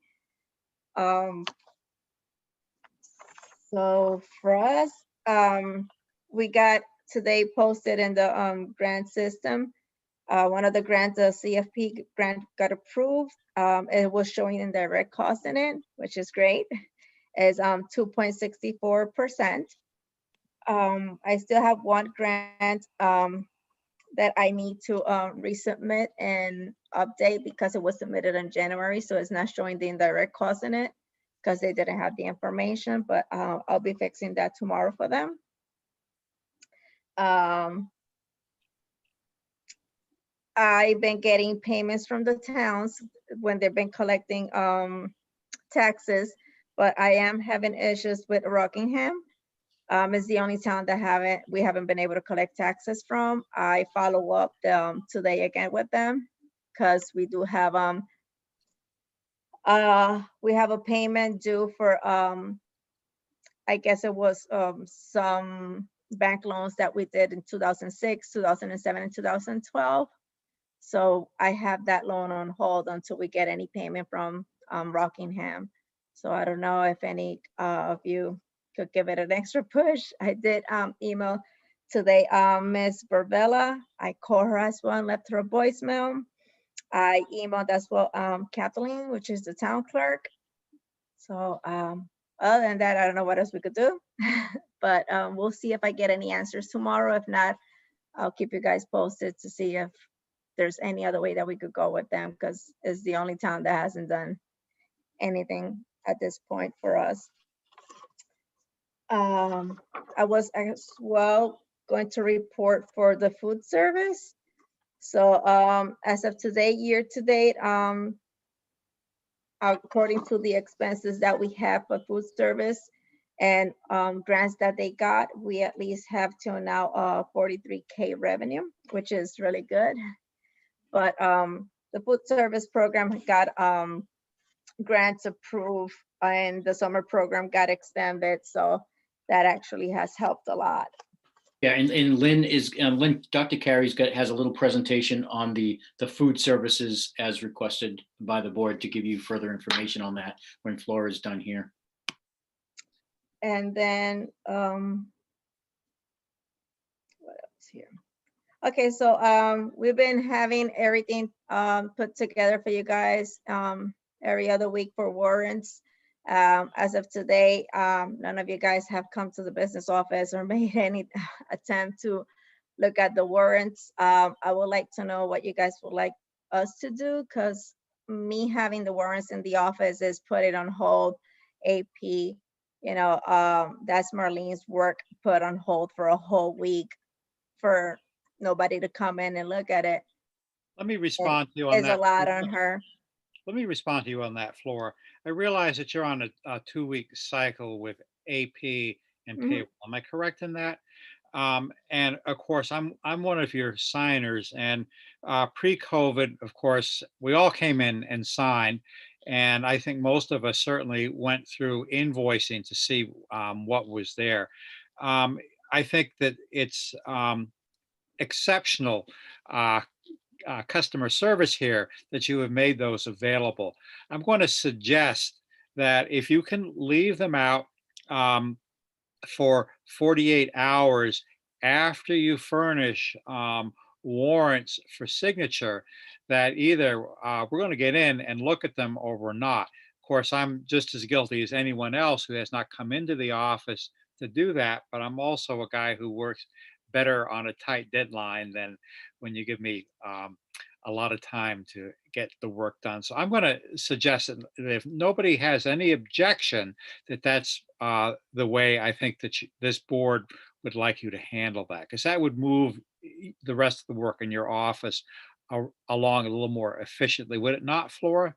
So for us, we got today posted in the grant system. One of the grants, the CFP grant, got approved. It was showing indirect cost in it, which is great. It's 2.64%. I still have one grant that I need to resubmit and update because it was submitted in January, so it's not showing the indirect cost in it because they didn't have the information, but I'll be fixing that tomorrow for them. I've been getting payments from the towns when they've been collecting taxes, but I am having issues with Rockingham. It's the only town that we haven't been able to collect taxes from. I follow up today again with them because we do have we have a payment due for I guess it was some bank loans that we did in 2006, 2007, and 2012. So I have that loan on hold until we get any payment from Rockingham. So I don't know if any of you could give it an extra push. I did email today Ms. Barbella. I called her as well and left her a voicemail. I emailed as well Kathleen, which is the town clerk. So other than that, I don't know what else we could do. But we'll see if I get any answers tomorrow. If not, I'll keep you guys posted to see if there's any other way that we could go with them, because it's the only town that hasn't done anything at this point for us. I was as well going to report for the food service. So as of today, year to date, according to the expenses that we have for food service and grants that they got, we at least have till now 43K revenue, which is really good. But the food service program got grants approved and the summer program got extended. So that actually has helped a lot. Yeah, and Lynn is Dr. Carey's has a little presentation on the food services as requested by the board to give you further information on that when Flora is done here. And then what else here? Okay, so we've been having everything put together for you guys every other week for warrants. As of today, none of you guys have come to the business office or made any attempt to look at the warrants. I would like to know what you guys would like us to do, because me having the warrants in the office is put it on hold. AP, you know, that's Marlene's work put on hold for a whole week for nobody to come in and look at it. Let me respond to you on that. It's a lot on her. Let me respond to you on that, Flora. I realize that you're on a 2-week cycle with AP and payroll. Am I correct in that? And of course, I'm one of your signers. And pre-COVID, of course, we all came in and signed. And I think most of us certainly went through invoicing to see what was there. I think that it's exceptional customer service here that you have made those available. I'm going to suggest that if you can leave them out for 48 hours after you furnish warrants for signature, that either we're going to get in and look at them or not. Of course, I'm just as guilty as anyone else who has not come into the office to do that, but I'm also a guy who works better on a tight deadline than when you give me a lot of time to get the work done. So I'm going to suggest that if nobody has any objection, that's the way I think that this board would like you to handle that, because that would move the rest of the work in your office along a little more efficiently. Would it not, Flora?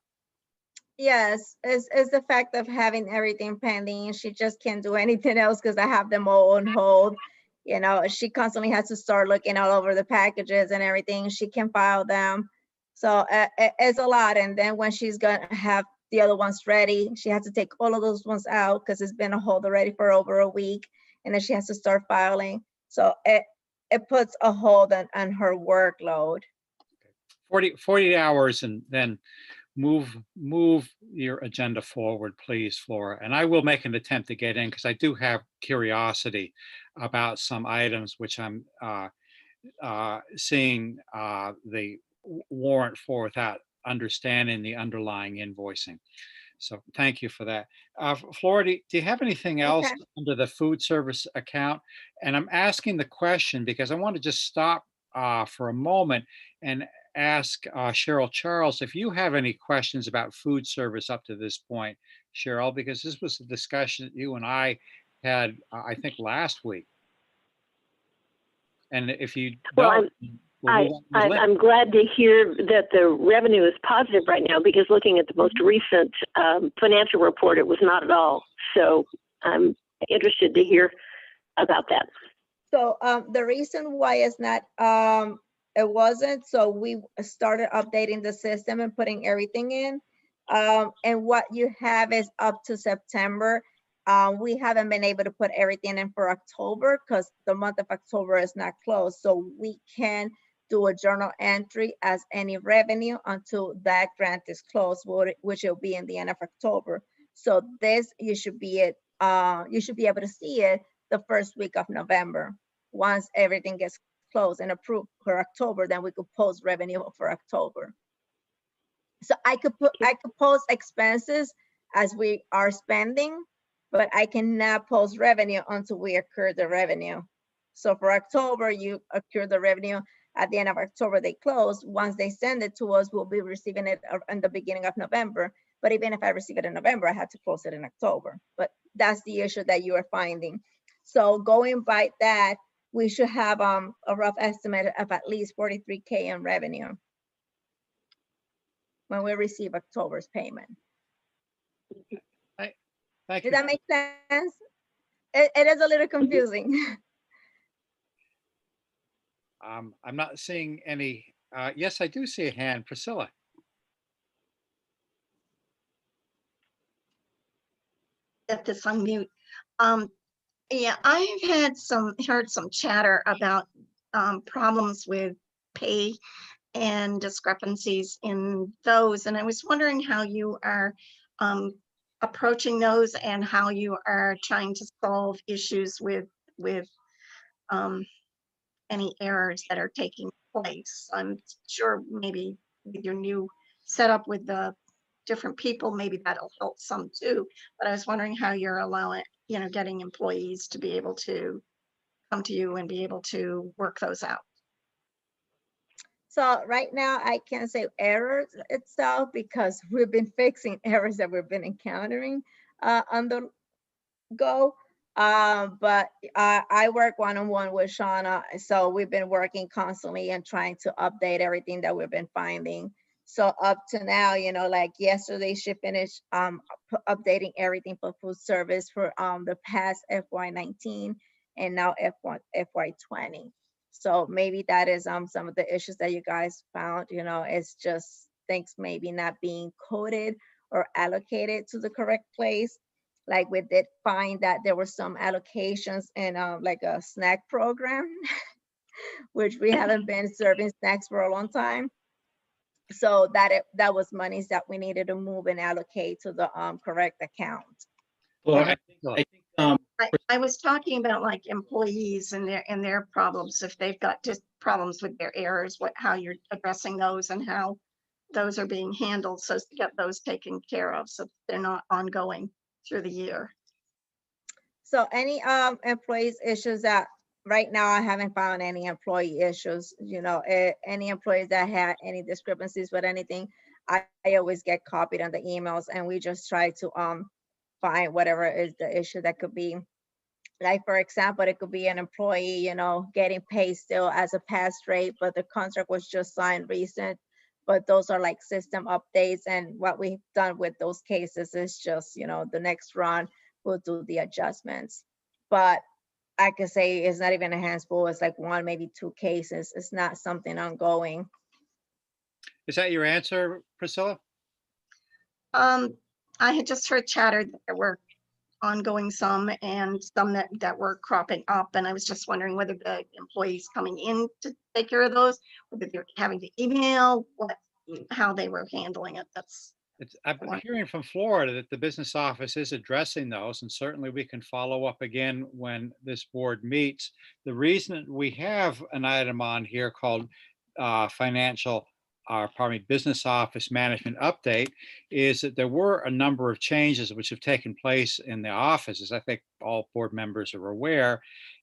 Yes, it's the fact of having everything pending. She just can't do anything else because I have them all on hold. You know, she constantly has to start looking all over the packages and everything. She can file them. So it's a lot. And then when she's gonna have the other ones ready, she has to take all of those ones out because it's been a hold already for over a week. And then she has to start filing. So it puts a hold on her workload. 40 hours, and then move your agenda forward, please, Flora. And I will make an attempt to get in because I do have curiosity about some items which I'm seeing the warrant for without understanding the underlying invoicing. So thank you for that. Flora, do you have anything else under the food service account? And I'm asking the question because I want to just stop for a moment and ask Cheryl Charles if you have any questions about food service up to this point, Cheryl, because this was a discussion that you and I had, I think, last week. And if you don't, I'm glad to hear that the revenue is positive right now, because looking at the most recent financial report, it was not at all. So I'm interested to hear about that. So the reason why it's not, it wasn't, so we started updating the system and putting everything in. And what you have is up to September. We haven't been able to put everything in for October because the month of October is not closed. So we can do a journal entry as any revenue until that grant is closed, which will be in the end of October. So this, you should be able to see it the first week of November. Once everything gets closed and approved for October, then we could post revenue for October. So I could post expenses as we are spending, but I cannot post revenue until we accrue the revenue. So for October, you accrue the revenue. At the end of October, they close. Once they send it to us, we'll be receiving it in the beginning of November. But even if I receive it in November, I have to close it in October. But that's the issue that you are finding. So going by that, we should have a rough estimate of at least 43K in revenue when we receive October's payment. Thank Did you. that make sense? It is a little confusing. I'm not seeing any. Yes, I do see a hand. Priscilla. Get this unmute. Yeah, I've heard some chatter about problems with pay and discrepancies in those, and I was wondering how you are approaching those and how you are trying to solve issues with any errors that are taking place. I'm sure maybe with your new setup with the different people, maybe that'll help some too. But I was wondering how you're allowing, getting employees to be able to come to you and be able to work those out. So right now I can't say errors itself because we've been fixing errors that we've been encountering on the go. But I work one-on-one with Shauna. So we've been working constantly and trying to update everything that we've been finding. So up to now, like yesterday, she finished updating everything for food service for the past FY19 and now FY20. So maybe that is some of the issues that you guys found. It's just things maybe not being coded or allocated to the correct place. Like we did find that there were some allocations in like a snack program, which we haven't been serving snacks for a long time. So that was monies that we needed to move and allocate to the correct account. Well, I was talking about like employees and their problems. If they've got just problems with their errors, how you're addressing those and how those are being handled so to get those taken care of so they're not ongoing through the year. So any employees issues that right now I haven't found any employee issues, any employees that had any discrepancies with anything, I always get copied on the emails, and we just try to find whatever is the issue that could be. Like, for example, it could be an employee, getting paid still as a past rate, but the contract was just signed recent. But those are like system updates. And what we've done with those cases is just, the next run, we'll do the adjustments. But I could say it's not even a handful. It's like one, maybe two cases. It's not something ongoing. Is that your answer, Priscilla? I had just heard chatter that there were ongoing some and some that were cropping up. And I was just wondering whether the employees coming in to take care of those, whether they're having to email, how they were handling it. I'm hearing from Florida that the business office is addressing those, and certainly we can follow up again when this board meets. The reason we have an item on here called business office management update is that there were a number of changes which have taken place in the offices. I think all board members are aware.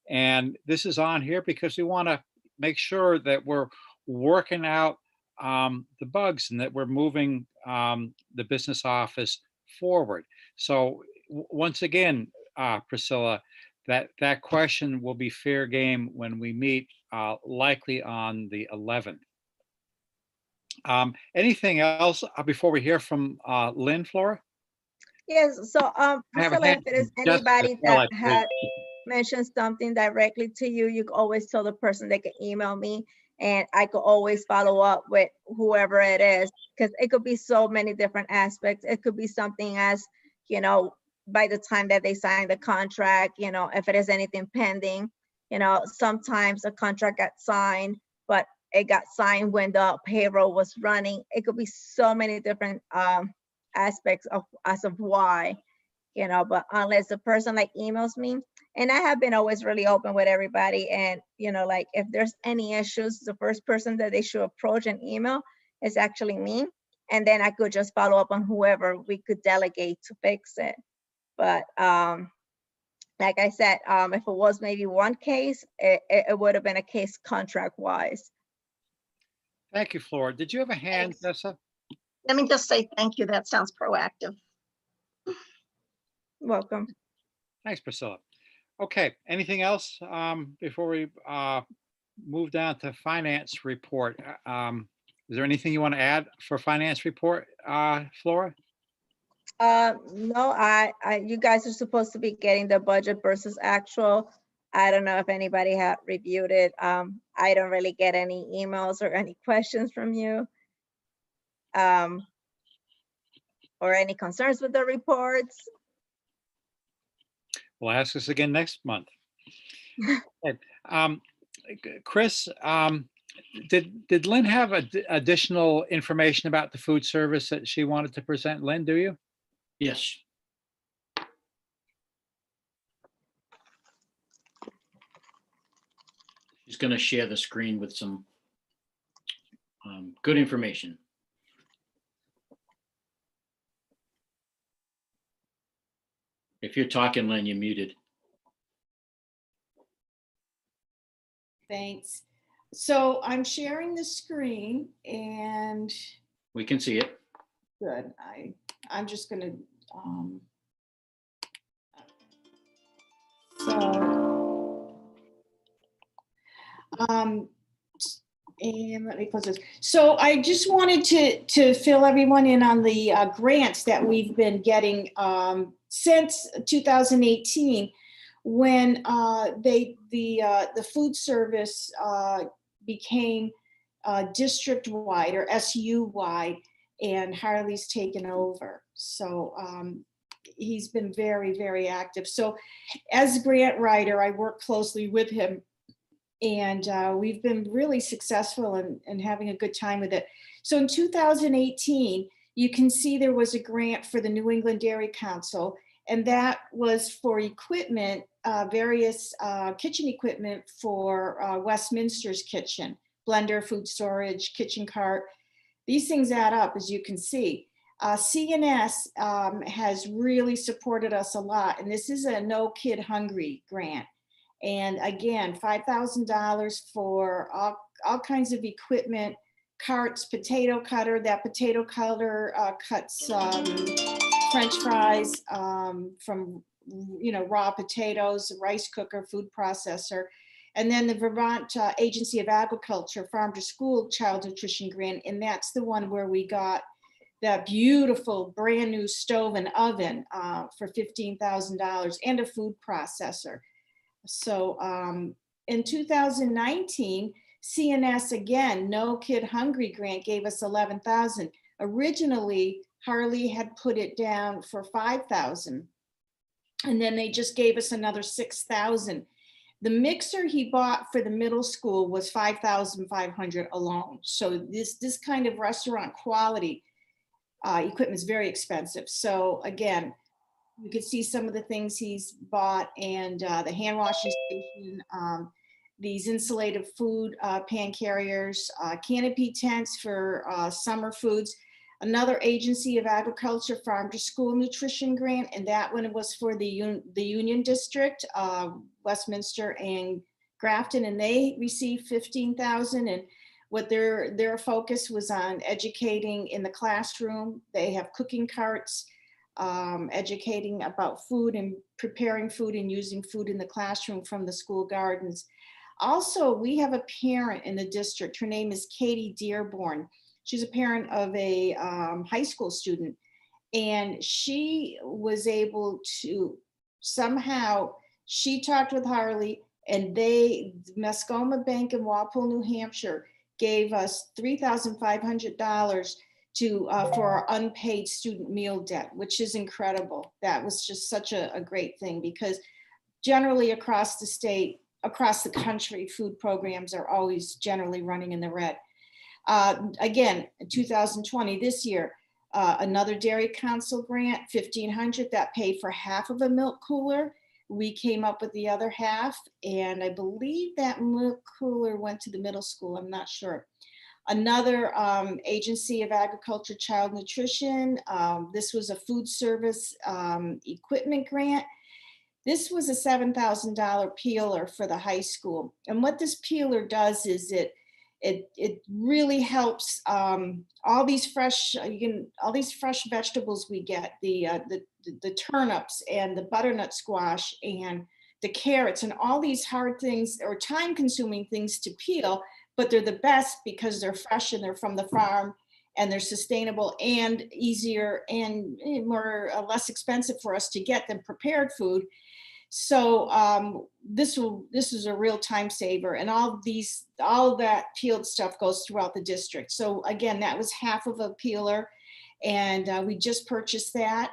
And this is on here because we want to make sure that we're working out the bugs and that we're moving the business office forward. So once again, Priscilla, that question will be fair game when we meet, likely on the 11th. Anything else before we hear from Lynn, Flora? Yes, so Priscilla, if it is anybody that had mentioned something directly to you, you can always tell the person they can email me, and I could always follow up with whoever it is, because it could be so many different aspects. It could be something as, by the time that they sign the contract, if it is anything pending, sometimes a contract got signed, but it got signed when the payroll was running. It could be so many different aspects of why, but unless the person like emails me, and I have been always really open with everybody, and like if there's any issues, the first person that they should approach and email is actually me, and then I could just follow up on whoever we could delegate to fix it. But like I said, if it was maybe one case, it would have been a case contract wise. Thank you, Flora. Did you have a hand, Thanks. Tessa? Let me just say thank you. That sounds proactive. Welcome. Thanks, Priscilla. Okay, anything else before we move down to finance report? Is there anything you want to add for finance report, Flora? No, you guys are supposed to be getting the budget versus actual. I don't know if anybody had reviewed it. I don't really get any emails or any questions from you. Or any concerns with the reports. We'll ask us again next month. Okay. Chris, did Lynn have additional information about the food service that she wanted to present? Lynn, do you? Yes. She's going to share the screen with some good information. If you're talking, Lynn, you're muted. Thanks. So I'm sharing the screen and We can see it. good. I'm just gonna and let me close this. So I just wanted to fill everyone in on the grants that we've been getting since 2018, when the food service became district-wide or SU-wide, and Harley's taken over. So he's been very, very active. So as a grant writer, I work closely with him, and we've been really successful in having a good time with it. So in 2018, you can see there was a grant for the New England Dairy Council, and that was for equipment, various kitchen equipment for Westminster's kitchen, blender, food storage, kitchen cart. These things add up, as you can see. CNS has really supported us a lot, and this is a No Kid Hungry grant. And again, $5,000 for all kinds of equipment, carts, potato cutter. That potato cutter cuts French fries from raw potatoes, rice cooker, food processor. And then the Vermont Agency of Agriculture Farm to School Child Nutrition Grant, and that's the one where we got that beautiful brand new stove and oven for $15,000 and a food processor. So in 2019, CNS again, No Kid Hungry grant gave us $11,000. Originally, Harley had put it down for $5,000, and then they just gave us another $6,000. The mixer he bought for the middle school was $5,500 alone. So this kind of restaurant quality equipment is very expensive. So again, you could see some of the things he's bought, and the hand washing station, these insulated food pan carriers, canopy tents for summer foods, another Agency of Agriculture Farm to School Nutrition grant, and that one was for the Union District, Westminster and Grafton, and they received $15,000. And what their focus was on educating in the classroom. They have cooking carts, educating about food and preparing food and using food in the classroom from the school gardens. Also, we have a parent in the district. Her name is Katie Dearborn. She's a parent of a high school student, and she was able to somehow, she talked with Harley, and Mascoma Bank in Walpole, New Hampshire, gave us $3,500 for our unpaid student meal debt, which is incredible. That was just such a great thing, because generally across the state, across the country, food programs are always generally running in the red. Again, 2020, this year, another Dairy Council grant, $1,500, that paid for half of a milk cooler. We came up with the other half, and I believe that milk cooler went to the middle school. I'm not sure. Another Agency of Agriculture Child Nutrition. This was a food service equipment grant. This was a $7,000 peeler for the high school. And what this peeler does is it really helps all these fresh vegetables we get, the turnips and the butternut squash and the carrots and all these hard things or time consuming things to peel, but they're the best because they're fresh and they're from the farm and they're sustainable and easier and less expensive for us to get than prepared food. So this is a real time saver, and all that peeled stuff goes throughout the district. So again, that was half of a peeler, and we just purchased that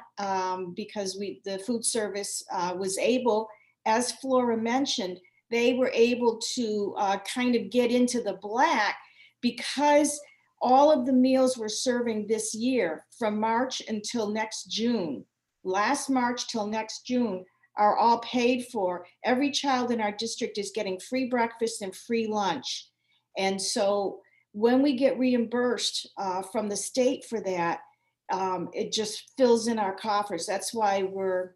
because the food service was able, as Flora mentioned, they were able to kind of get into the black because all of the meals we're serving this year from March until next June, last March till next June, are all paid for. Every child in our district is getting free breakfast and free lunch. And so when we get reimbursed from the state for that, it just fills in our coffers. That's why we're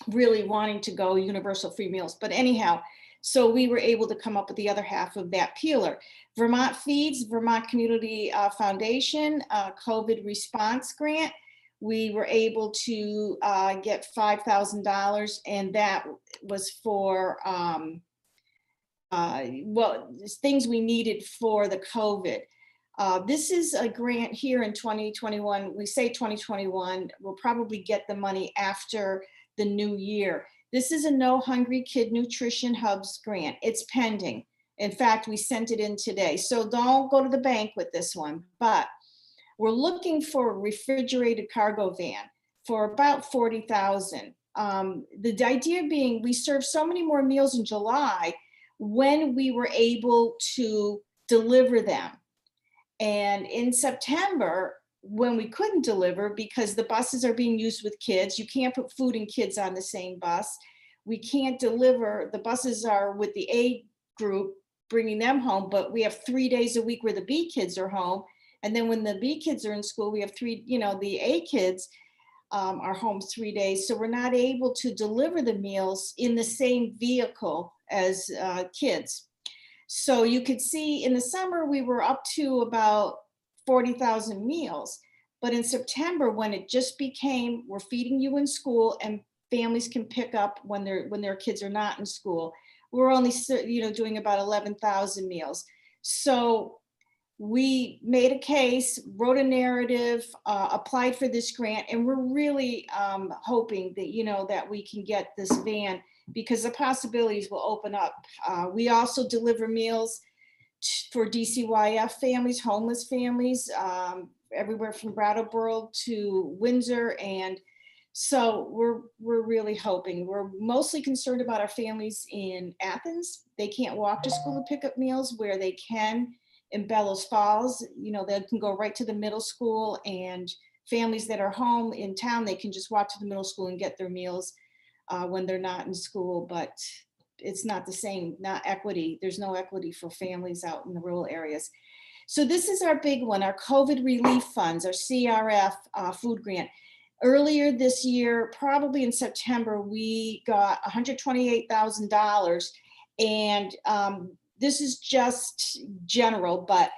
really wanting to go universal free meals. But anyhow, so we were able to come up with the other half of that peeler. Vermont Feeds, Vermont Community Foundation, COVID response grant. We were able to get $5,000, and that was for things we needed for the COVID. This is a grant here in 2021. We say 2021, we'll probably get the money after the new year. This is a No Hungry Kid Nutrition Hubs grant. It's pending. In fact, we sent it in today. So don't go to the bank with this one, but we're looking for a refrigerated cargo van for about $40,000. The idea being we served so many more meals in July when we were able to deliver them. And in September, when we couldn't deliver because the buses are being used with kids, you can't put food and kids on the same bus. We can't deliver, the buses are with the A group, bringing them home, but we have 3 days a week where the B kids are home. And then when the B kids are in school, we have the A kids. are home 3 days. So we're not able to deliver the meals in the same vehicle as kids. So you could see in the summer, we were up to about 40,000 meals. But in September, when it just became, we're feeding you in school and families can pick up when their kids are not in school, we're only doing about 11,000 meals. So we made a case, wrote a narrative, applied for this grant, and we're really hoping that that we can get this van, because the possibilities will open up. We also deliver meals for DCYF families, homeless families, everywhere from Brattleboro to Windsor. And so we're really hoping. We're mostly concerned about our families in Athens. They can't walk to school to pick up meals, where they can in Bellows Falls. They can go right to the middle school, and families that are home in town, they can just walk to the middle school and get their meals when they're not in school. But it's not the same, not equity. There's no equity for families out in the rural areas. So this is our big one, our COVID relief funds, our CRF food grant. Earlier this year, probably in September, we got $128,000. And this is just general, but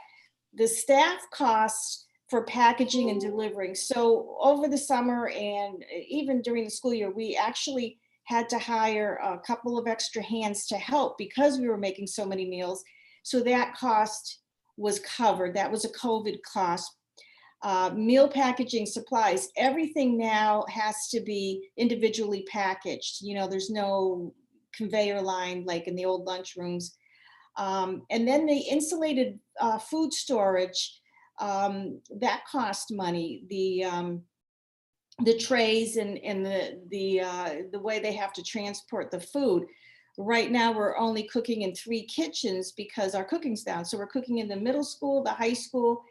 the staff costs for packaging and delivering. So over the summer and even during the school year, we actually had to hire a couple of extra hands to help because we were making so many meals. So that cost was covered. That was a COVID cost. Meal packaging, supplies, everything now has to be individually packaged. There's no conveyor line like in the old lunchrooms. And then the insulated food storage, that cost money. The trays and the way they have to transport the food. Right now, we're only cooking in 3 kitchens because our cooking's down. So we're cooking in the middle school, the high school,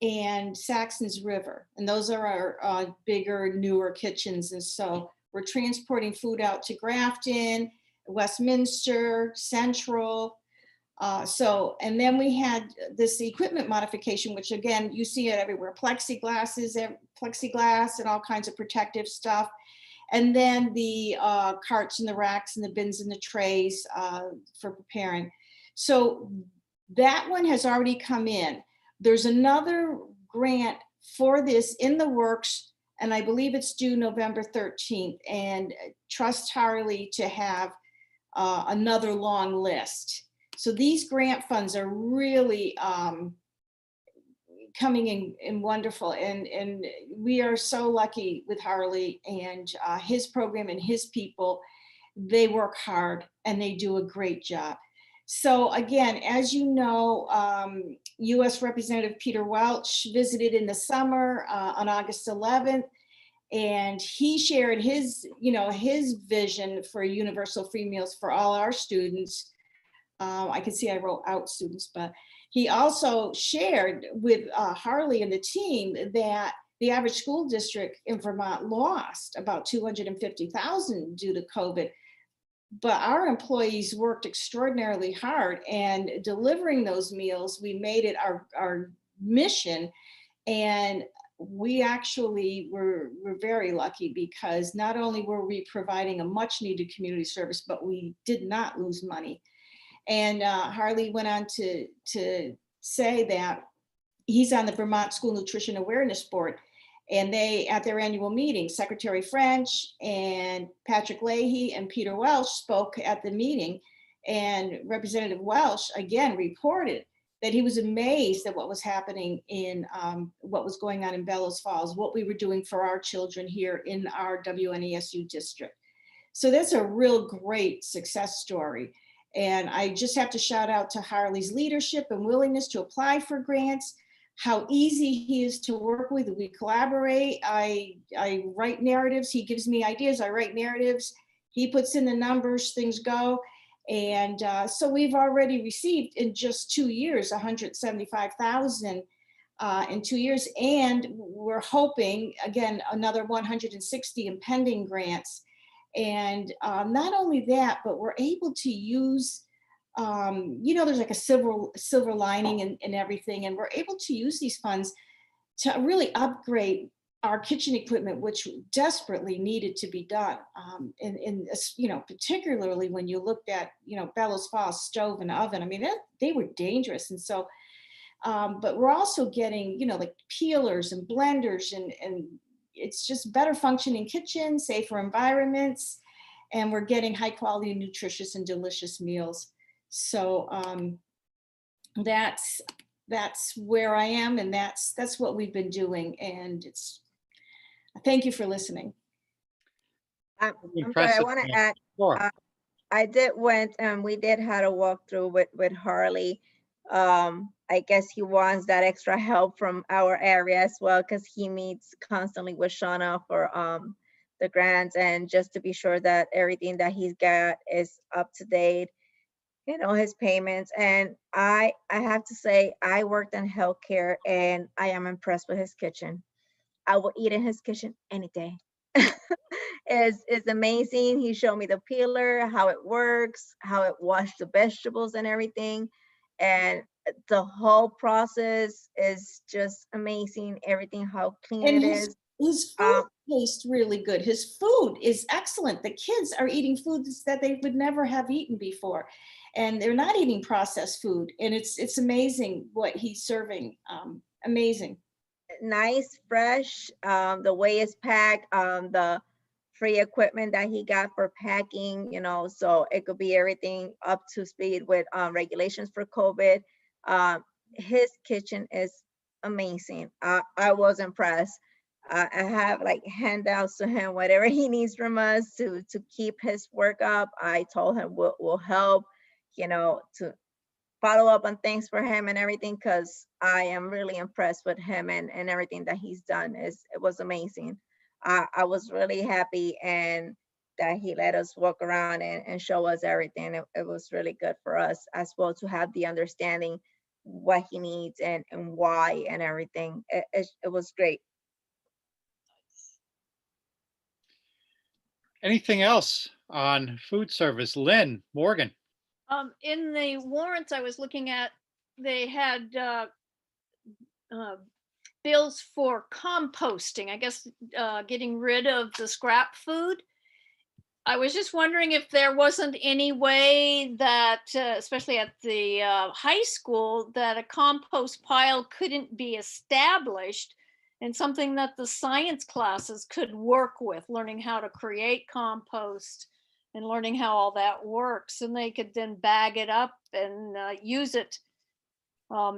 and Saxon's River. And those are our bigger, newer kitchens. And so we're transporting food out to Grafton, Westminster, Central. And then we had this equipment modification, which again, you see it everywhere, plexiglass and all kinds of protective stuff. And then the carts and the racks and the bins and the trays for preparing. So that one has already come in. There's another grant for this in the works, and I believe it's due November 13th. And trust Harley to have another long list. So these grant funds are really coming in wonderful. And we are so lucky with Harley and his program and his people. They work hard and they do a great job. So again, as you know, U.S. Representative Peter Welch visited in the summer on August 11th, and he shared his vision for universal free meals for all our students. I can see I wrote out students, but he also shared with Harley and the team that the average school district in Vermont lost about $250,000 due to COVID. But our employees worked extraordinarily hard, and delivering those meals, we made it our mission. And we actually were very lucky, because not only were we providing a much needed community service, but we did not lose money. And Harley went on to say that he's on the Vermont School Nutrition Awareness Board. And they, at their annual meeting, Secretary French and Patrick Leahy and Peter Welch spoke at the meeting. And Representative Welch, again, reported that he was amazed at what was happening in what was going on in Bellows Falls, what we were doing for our children here in our WNESU district. So that's a real great success story. And I just have to shout out to Harley's leadership and willingness to apply for grants, how easy he is to work with. We collaborate. I write narratives. He gives me ideas. I write narratives. He puts in the numbers, things go. And so we've already received in just 2 years, $175,000 in 2 years. And we're hoping, again, another 160 in pending grants. And not only that, but we're able to use, there's like a silver lining and everything. And we're able to use these funds to really upgrade our kitchen equipment, which desperately needed to be done. And you know, particularly when you looked at, you know, Bellows Falls stove and oven, I mean, they were dangerous. And so, but we're also getting, you know, like peelers and blenders, and it's just better functioning kitchen, safer environments, and we're getting high quality, nutritious and delicious meals. So that's where I am, and that's what we've been doing. And thank you for listening. I'm sorry, I Impressive. want to add, Sure. I did went and we did had a walkthrough with Harley. I guess he wants that extra help from our area as well, because he meets constantly with Shauna for the grants, and just to be sure that everything that he's got is up to date, you know, his payments. And I have to say, I worked in healthcare and I am impressed with his kitchen. I will eat in his kitchen any day. It's amazing. He showed me the peeler, how it works, how it washed the vegetables and everything. And the whole process is just amazing. Everything, how clean And it is. his food tastes really good. His food is excellent. The kids are eating foods that they would never have eaten before. And they're not eating processed food. And it's amazing what he's serving. Amazing. Nice, fresh, the way it's packed, the free equipment that he got for packing, you know, so it could be everything up to speed with regulations for COVID. His kitchen is amazing. I was impressed. I have like handouts to him, whatever he needs from us to keep his work up. I told him we'll help, you know, to follow up on things for him and everything, because I am really impressed with him and everything that he's done. It was amazing. I was really happy, and that he let us walk around and show us everything. It was really good for us as well to have the understanding what he needs and why and everything. It was great. Anything else on food service? Lynn, Morgan. In the warrants I was looking at, they had bills for composting, I guess, getting rid of the scrap food. I was just wondering if there wasn't any way that, especially at the high school, that a compost pile couldn't be established, and something that the science classes could work with, learning how to create compost and learning how all that works, and they could then bag it up and use it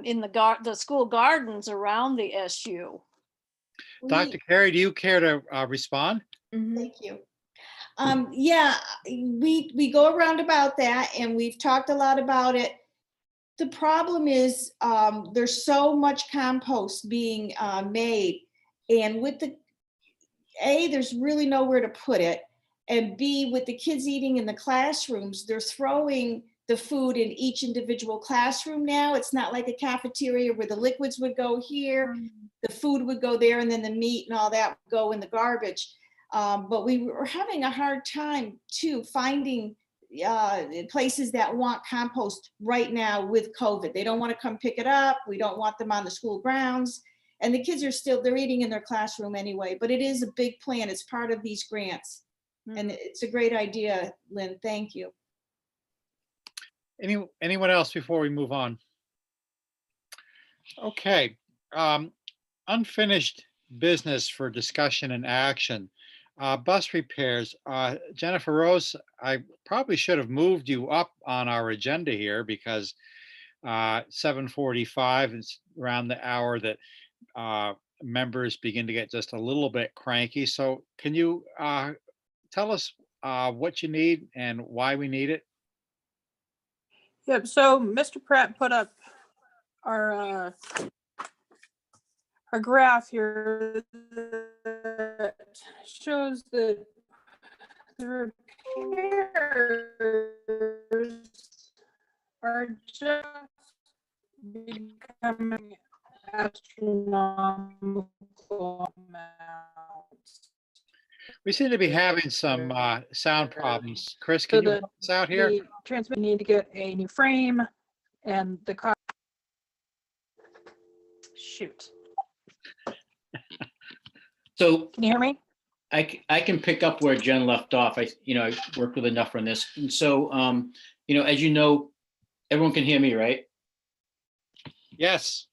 in the school gardens around the SU. Dr. Carey, do you care to respond? Thank you. Yeah, we go around about that, and we've talked a lot about it. The problem is there's so much compost being made, and with there's really nowhere to put it, and B, with the kids eating in the classrooms, they're throwing the food in each individual classroom now. It's not like a cafeteria where the liquids would go here, the food would go there, and then the meat and all that would go in the garbage. But we were having a hard time too finding places that want compost right now with COVID. They don't want to come pick it up. We don't want them on the school grounds. And the kids they're eating in their classroom anyway, but it is a big plan. It's part of these grants. And it's a great idea, Lynn. Thank you. Anyone else before we move on? Okay. Unfinished business for discussion and action. Bus repairs. Jennifer Rose, I probably should have moved you up on our agenda here, because 7:45 is around the hour that members begin to get just a little bit cranky. So can you tell us what you need and why we need it? Yep, so Mr. Pratt put up our graph here that shows that the repairs are just becoming astronomical amounts. We seem to be having some sound problems. Chris, can you help us out here? The transmitter need to get a new frame, and the cost. Shoot. So Can you hear me? I can pick up where Jen left off. I worked with enough on this. And so, as you know, everyone can hear me, right? Yes.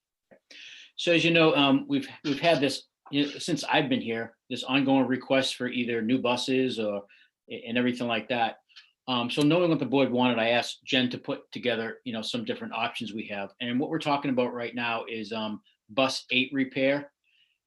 So as you know, we've had this, since I've been here, this ongoing request for either new buses and everything like that. So knowing what the board wanted, I asked Jen to put together, some different options we have. And what we're talking about right now is bus 8 repair,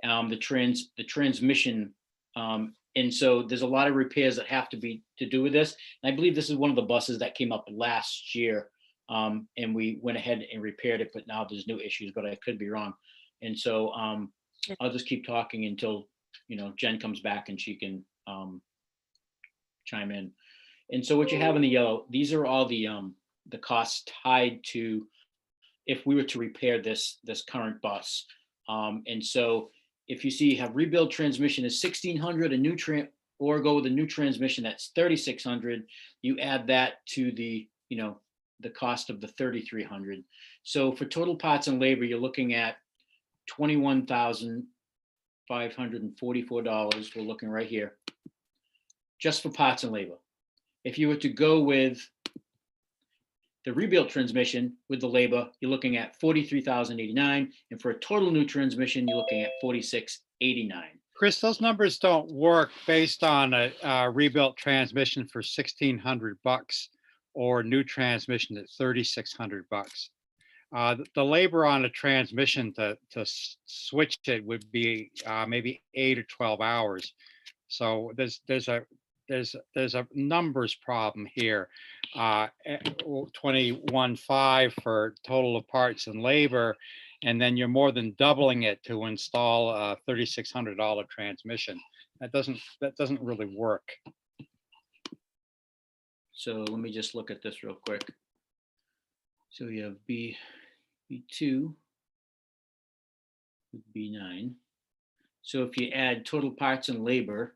the transmission. And so there's a lot of repairs that have to do with this. And I believe this is one of the buses that came up last year. And we went ahead and repaired it, but now there's new issues, but I could be wrong. And so I'll just keep talking until, Jen comes back and she can chime in. And so what you have in the yellow, these are all the costs tied to if we were to repair this current bus. And so if you see you have rebuild transmission is 1,600, a new or go with a new transmission, that's 3,600. You add that to the cost of the 3,300. So for total parts and labor, you're looking at $21,544. We're looking right here, just for parts and labor. If you were to go with the rebuilt transmission with the labor, you're looking at $43,089, and for a total new transmission, you're looking at $46,089. Chris, those numbers don't work based on a rebuilt transmission for $1,600 or new transmission at $3,600. The labor on a transmission to switch it would be maybe 8 or 12 hours. So there's a numbers problem here. 21.5 for total of parts and labor, and then you're more than doubling it to install a $3,600 transmission. That doesn't really work. So let me just look at this real quick. So we have B2 with B9. So if you add total parts and labor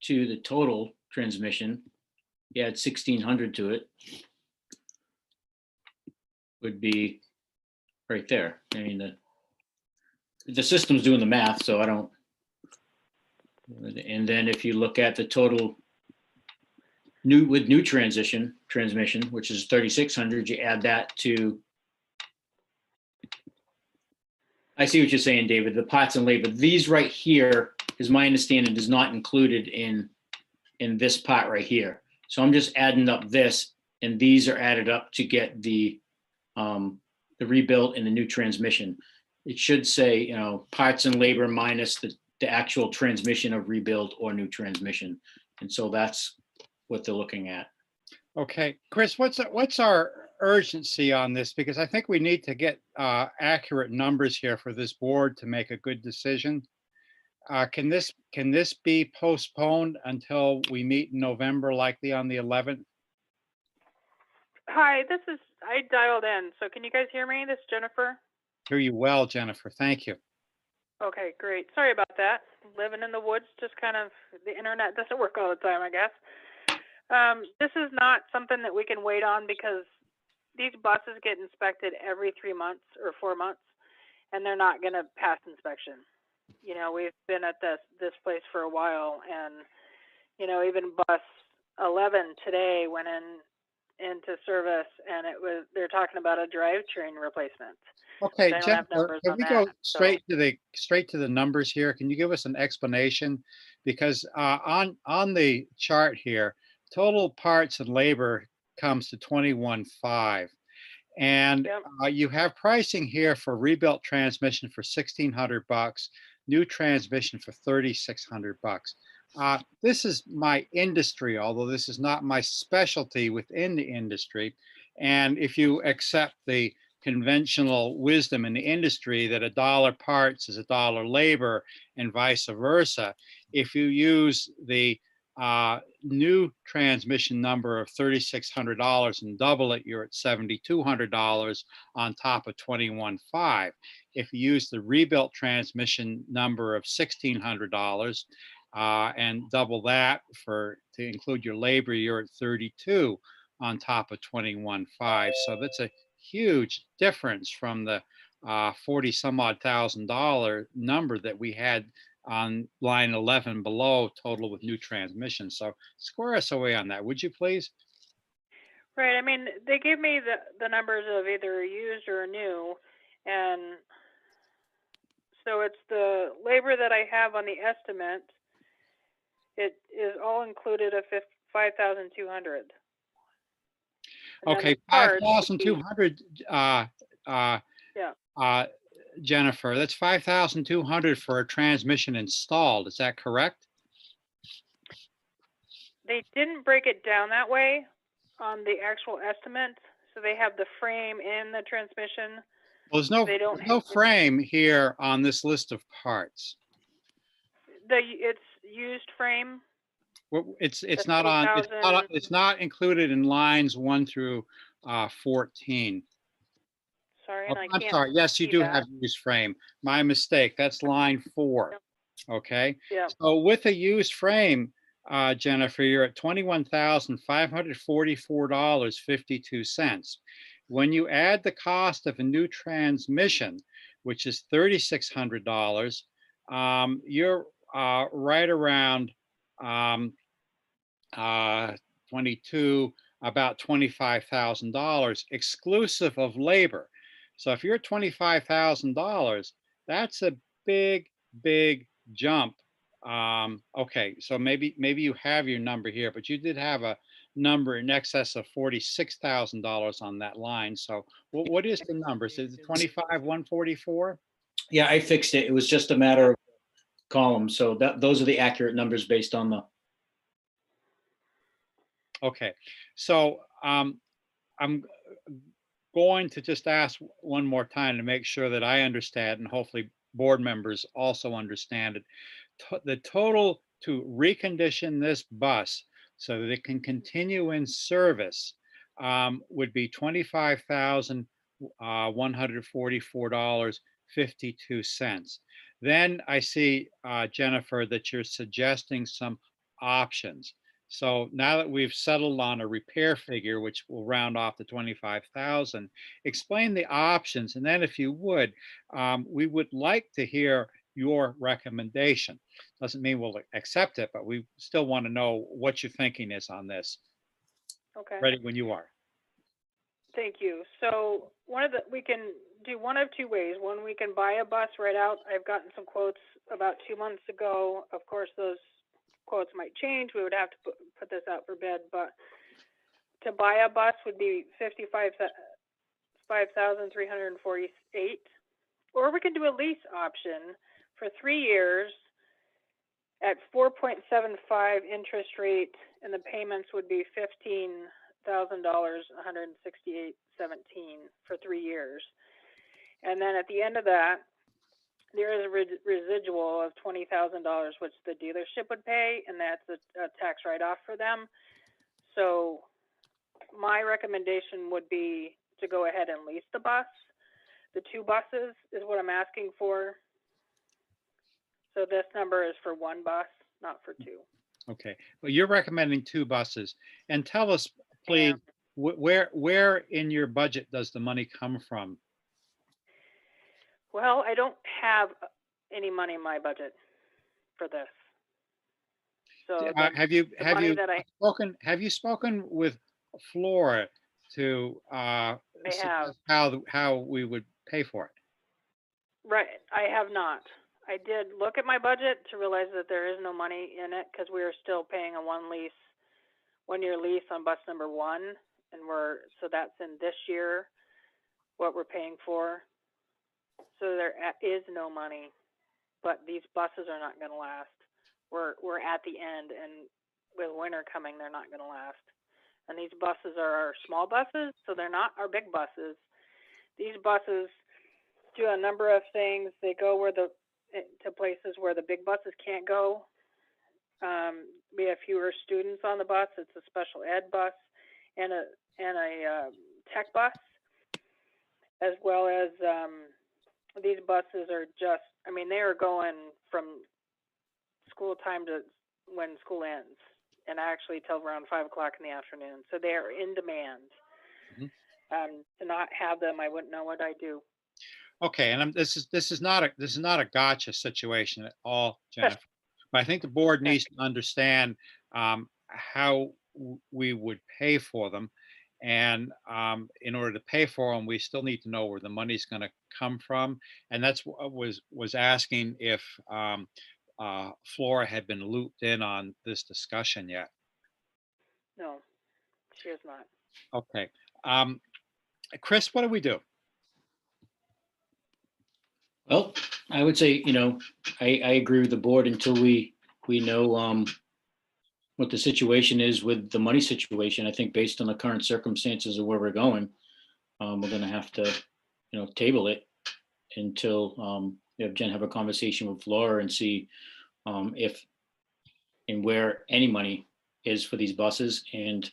to the total transmission, you add 1,600 to it, would be right there. I mean, the system's doing the math, so I don't. And then if you look at the total new transmission, which is 3,600, you add that to. I see what you're saying, David. The parts and labor, these right here, is my understanding, is not included in this part right here. So I'm just adding up this, and these are added up to get the rebuilt and the new transmission. It should say, parts and labor minus the actual transmission of rebuild or new transmission. And so that's what they're looking at. Okay, Chris, what's our urgency on this? Because I think we need to get accurate numbers here for this board to make a good decision. Can this be postponed until we meet in November, likely on the 11th? Hi, I dialed in. So can you guys hear me? This is Jennifer. Hear you well, Jennifer. Thank you. Okay, great. Sorry about that. Living in the woods, just kind of, the internet doesn't work all the time, I guess. This is not something that we can wait on because these buses get inspected every 3 months or 4 months, and they're not going to pass inspection. We've been at this place for a while, and, even bus 11 today went into service, and they're talking about a drivetrain replacement. Okay, Jennifer, can we go straight to the numbers here? Can you give us an explanation? Because on the chart here, total parts and labor comes to 21.5, and you have pricing here for rebuilt transmission for $1,600, new transmission for $3,600. This is my industry, although this is not my specialty within the industry. And if you accept the conventional wisdom in the industry that $1 parts is $1 labor and vice versa, if you use the new transmission number of $3,600 and double it, you're at $7,200 on top of 21.5. If you use the rebuilt transmission number of $1,600 and double that to include your labor, you're at 32 on top of 21.5. So that's a huge difference from the 40 some odd $1,000 number that we had on line 11 below, total with new transmission. So square us away on that, would you please? Right. I mean, they give me the numbers of either used or new, and so it's the labor that I have on the estimate. It is all included of 5,200. Okay, 5,200, Yeah. Jennifer, that's 5,200 for a transmission installed. Is that correct? They didn't break it down that way on the actual estimate. So they have the frame and the transmission. Well, They don't there's no frame here on this list of parts. It's used frame. Well, it's The not on, 3,000. it's not included in lines 1 through 14. Sorry, Oh, and I I'm can't. sorry. Yes, you see do that. have used frame. My mistake. That's line 4. Okay. Yeah. So with a used frame, Jennifer, you're at $21,544.52. When you add the cost of a new transmission, which is $3,600, you're right around 22, about $25,000 exclusive of labor. So if you're at $25,000, that's a big, big jump. Okay, so maybe you have your number here, but you did have a number in excess of $46,000 on that line. So what is the number? Is it 25,144? Yeah, I fixed it. It was just a matter of columns. So those are the accurate numbers based on the. Okay, so I'm going to just ask one more time to make sure that I understand, and hopefully board members also understand it. The total to recondition this bus so that it can continue in service would be $25,144.52. Then I see, Jennifer, that you're suggesting some options. So now that we've settled on a repair figure, which will round off to 25,000, explain the options. And then if you would, we would like to hear your recommendation. Doesn't mean we'll accept it, but we still want to know what your thinking is on this. Okay. Ready when you are. Thank you. So we can do one of two ways. One, we can buy a bus right out. I've gotten some quotes about 2 months ago. Of course, those quotes might change. We would have to put this out for bid, but to buy a bus would be $55,348, or we can do a lease option for 3 years at 4.75 interest rate, and the payments would be $15,168.17 for 3 years. And then at the end of that, there is a residual of $20,000, which the dealership would pay, and that's a tax write-off for them. So my recommendation would be to go ahead and lease the bus. The 2 buses is what I'm asking for. So this number is for 1 bus, not for 2. Okay. Well, you're recommending 2 buses. And tell us, please, where in your budget does the money come from? Well, I don't have any money in my budget for this. So have you spoken with Flora to suggest how we would pay for it? Right, I have not. I did look at my budget to realize that there is no money in it because we are still paying a 1-year lease on bus number 1, and so that's in this year what we're paying for. So there is no money, but these buses are not going to last. We're at the end, and with winter coming, they're not going to last. And these buses are our small buses, so they're not our big buses. These buses do a number of things. They go to places where the big buses can't go. We have fewer students on the bus. It's a special ed bus and a tech bus, as well as these buses are just, they are going from school time to when school ends, and actually till around 5 o'clock in the afternoon. So they are in demand. To not have them, I wouldn't know what I'd do. Okay, and this is not a gotcha situation at all, Jennifer. But I think the board needs to understand how we would pay for them. And in order to pay for them, we still need to know where the money's going to come from. And that's what I was asking if Flora had been looped in on this discussion yet. No, she is not. Okay. Chris, what do we do? Well, I would say, I agree with the board until we know what the situation is with the money situation. I think based on the current circumstances of where we're going, we're gonna have to, table it until have Jen have a conversation with Flora and see if and where any money is for these buses. And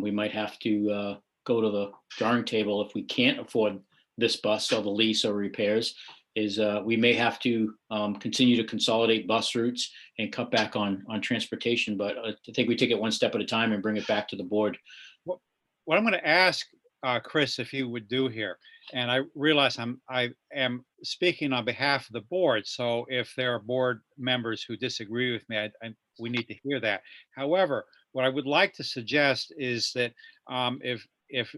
we might have to go to the drawing table if we can't afford this bus or the lease or repairs. We may have to continue to consolidate bus routes and cut back on transportation. But I think we take it one step at a time and bring it back to the board. What I'm going to ask Chris if he would do here, and I realize I am speaking on behalf of the board, so if there are board members who disagree with me, we need to hear that. However, what I would like to suggest is that if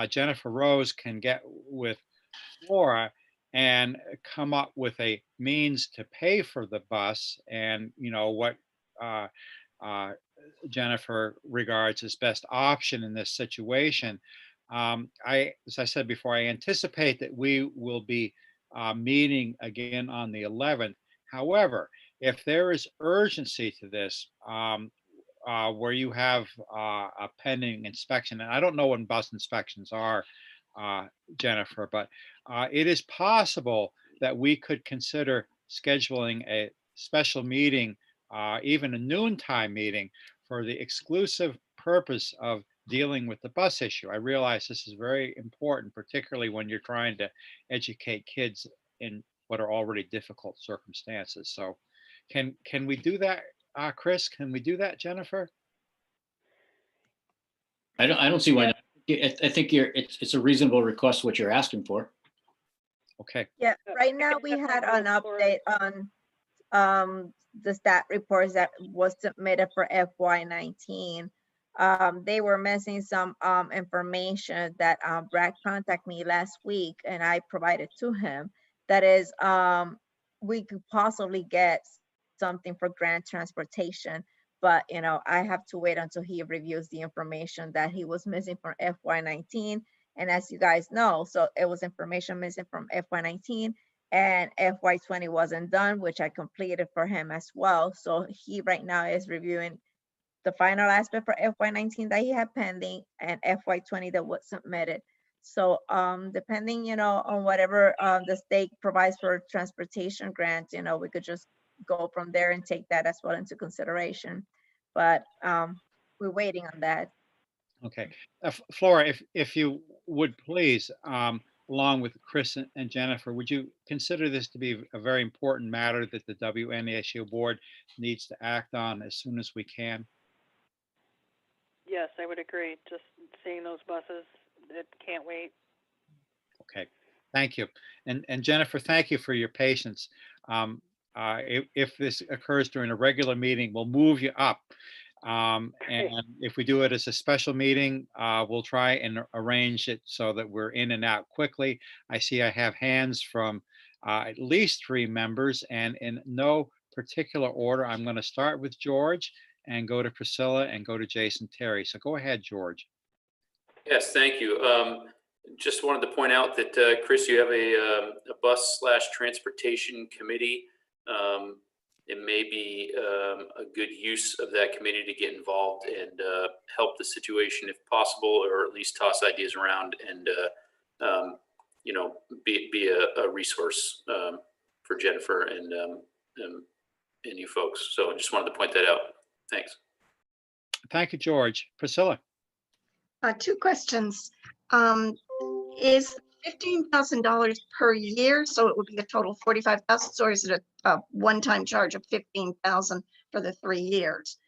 Jennifer Rose can get with Flora and come up with a means to pay for the bus, and what Jennifer regards as best option in this situation. As I said before, I anticipate that we will be meeting again on the 11th. However, if there is urgency to this, where you have a pending inspection, and I don't know when bus inspections are, Jennifer, but it is possible that we could consider scheduling a special meeting, even a noontime meeting, for the exclusive purpose of dealing with the bus issue. I realize this is very important, particularly when you're trying to educate kids in what are already difficult circumstances. So can we do that, Chris? Can we do that, Jennifer? I don't see why not. I think it's a reasonable request what you're asking for. Okay. Yeah, right now we had an update on the stat reports that was submitted for FY19. They were missing some information that Brad contacted me last week and I provided to him. That is, we could possibly get something for grant transportation, but I have to wait until he reviews the information that he was missing from FY19. And as you guys know, so it was information missing from FY19 and FY20 wasn't done, which I completed for him as well. So he right now is reviewing the final aspect for FY19 that he had pending and FY20 that was submitted. So depending, on whatever the state provides for transportation grants, we could just go from there and take that as well into consideration. But we're waiting on that. Okay. Flora, if you would please, along with Chris and Jennifer, would you consider this to be a very important matter that the WNESU board needs to act on as soon as we can? Yes, I would agree. Just seeing those buses, it can't wait. Okay, thank you. And Jennifer, thank you for your patience. If this occurs during a regular meeting, we'll move you up. And if we do it as a special meeting, we'll try and arrange it so that we're in and out quickly. I see I have hands from at least 3 members, and in no particular order, I'm going to start with George and go to Priscilla and go to Jason Terry. So go ahead, George. Yes, thank you. Just wanted to point out that, Chris, you have a bus/transportation committee. It may be a good use of that committee to get involved and help the situation if possible, or at least toss ideas around and, be a resource for Jennifer and you folks. So I just wanted to point that out. Thanks. Thank you, George. Priscilla. 2 questions. Is $15,000 per year, so it would be a total of $45,000, or is it a one-time charge of $15,000 for the 3 years?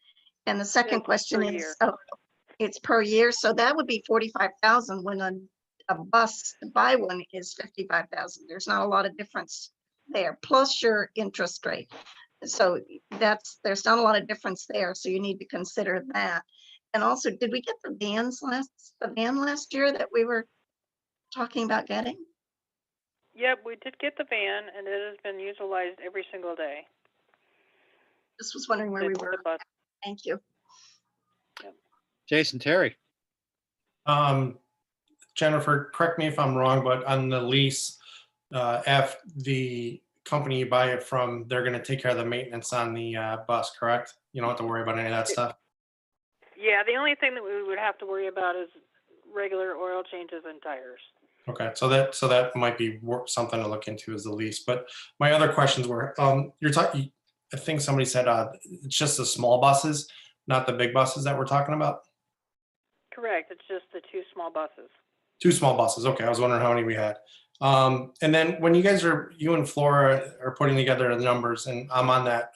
And the second question is, it's per year, so that would be $45,000 when a bus to buy one is 55,000. There's not a lot of difference there, plus your interest rate. So there's not a lot of difference there. So you need to consider that. And also, did we get the van last year that we were talking about getting? Yep, we did get the van, and it has been utilized every single day. Just was wondering where we were. Thank you. Jason Terry. Jennifer, correct me if I'm wrong, but on the lease, if the company you buy it from, they're going to take care of the maintenance on the bus, correct? You don't have to worry about any of that stuff. Yeah, the only thing that we would have to worry about is regular oil changes and tires. Okay, so that might be something to look into as the lease. But my other questions were, you're talking. I think somebody said it's just the small buses, not the big buses that we're talking about. Correct. It's just the 2 small buses. 2 small buses. Okay, I was wondering how many we had. And then when you and Flora are putting together the numbers, and I'm on that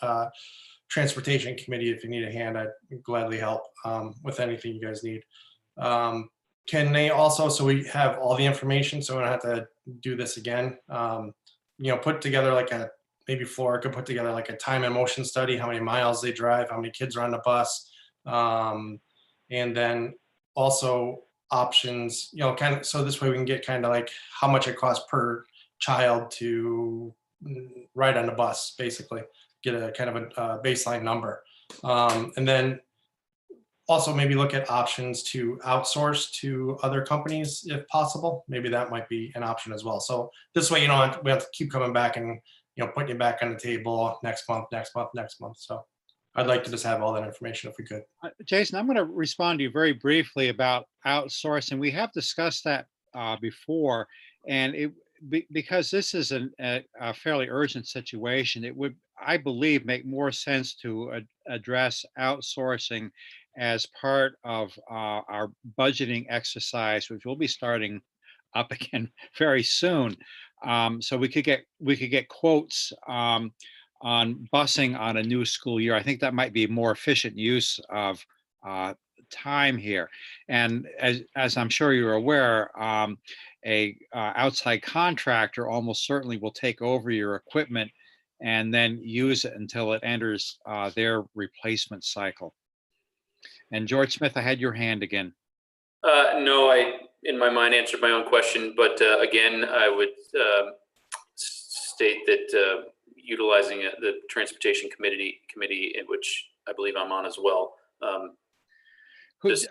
transportation committee, if you need a hand, I'd gladly help with anything you guys need. Can they also, so we have all the information, so we don't have to do this again, put together maybe Flora could put together like a time and motion study, how many miles they drive, how many kids are on the bus. And then also options, kind of, so this way we can get kind of like how much it costs per child to ride on the bus, basically get a kind of a baseline number. And then also maybe look at options to outsource to other companies if possible. Maybe that might be an option as well. So this way, we have to keep coming back and, putting it back on the table next month. So I'd like to just have all that information if we could. Jason, I'm going to respond to you very briefly about outsourcing. We have discussed that before, and because this is a fairly urgent situation, it would, I believe, make more sense to address outsourcing as part of our budgeting exercise, which will be starting up again very soon. So we could get quotes on busing on a new school year. I think that might be a more efficient use of time here. And as I'm sure you're aware, a outside contractor almost certainly will take over your equipment and then use it until it enters their replacement cycle. And George Smith, I had your hand again. No, I, in my mind, answered my own question, but again, I would state that utilizing the Transportation Committee, in which I believe I'm on as well. Who's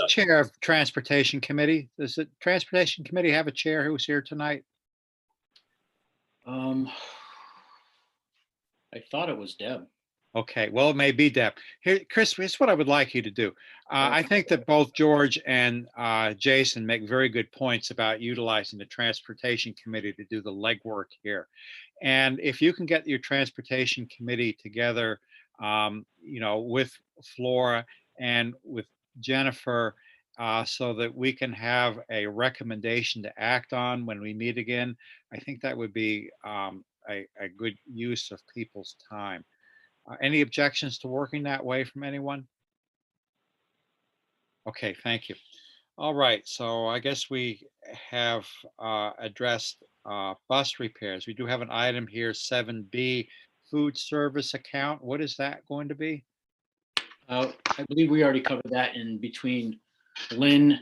chair of Transportation Committee? Does the Transportation Committee have a chair who's here tonight? I thought it was Deb. Okay, well, it may be Deb. Here, Chris, here's what I would like you to do. I think that both George and Jason make very good points about utilizing the Transportation Committee to do the legwork here. And if you can get your Transportation Committee together, with Flora and with Jennifer, so that we can have a recommendation to act on when we meet again, I think that would be a good use of people's time. Any objections to working that way from anyone? Okay, thank you. All right, so I guess we have addressed bus repairs. We do have an item here, 7B, food service account. What is that going to be? I believe we already covered that in between Lynn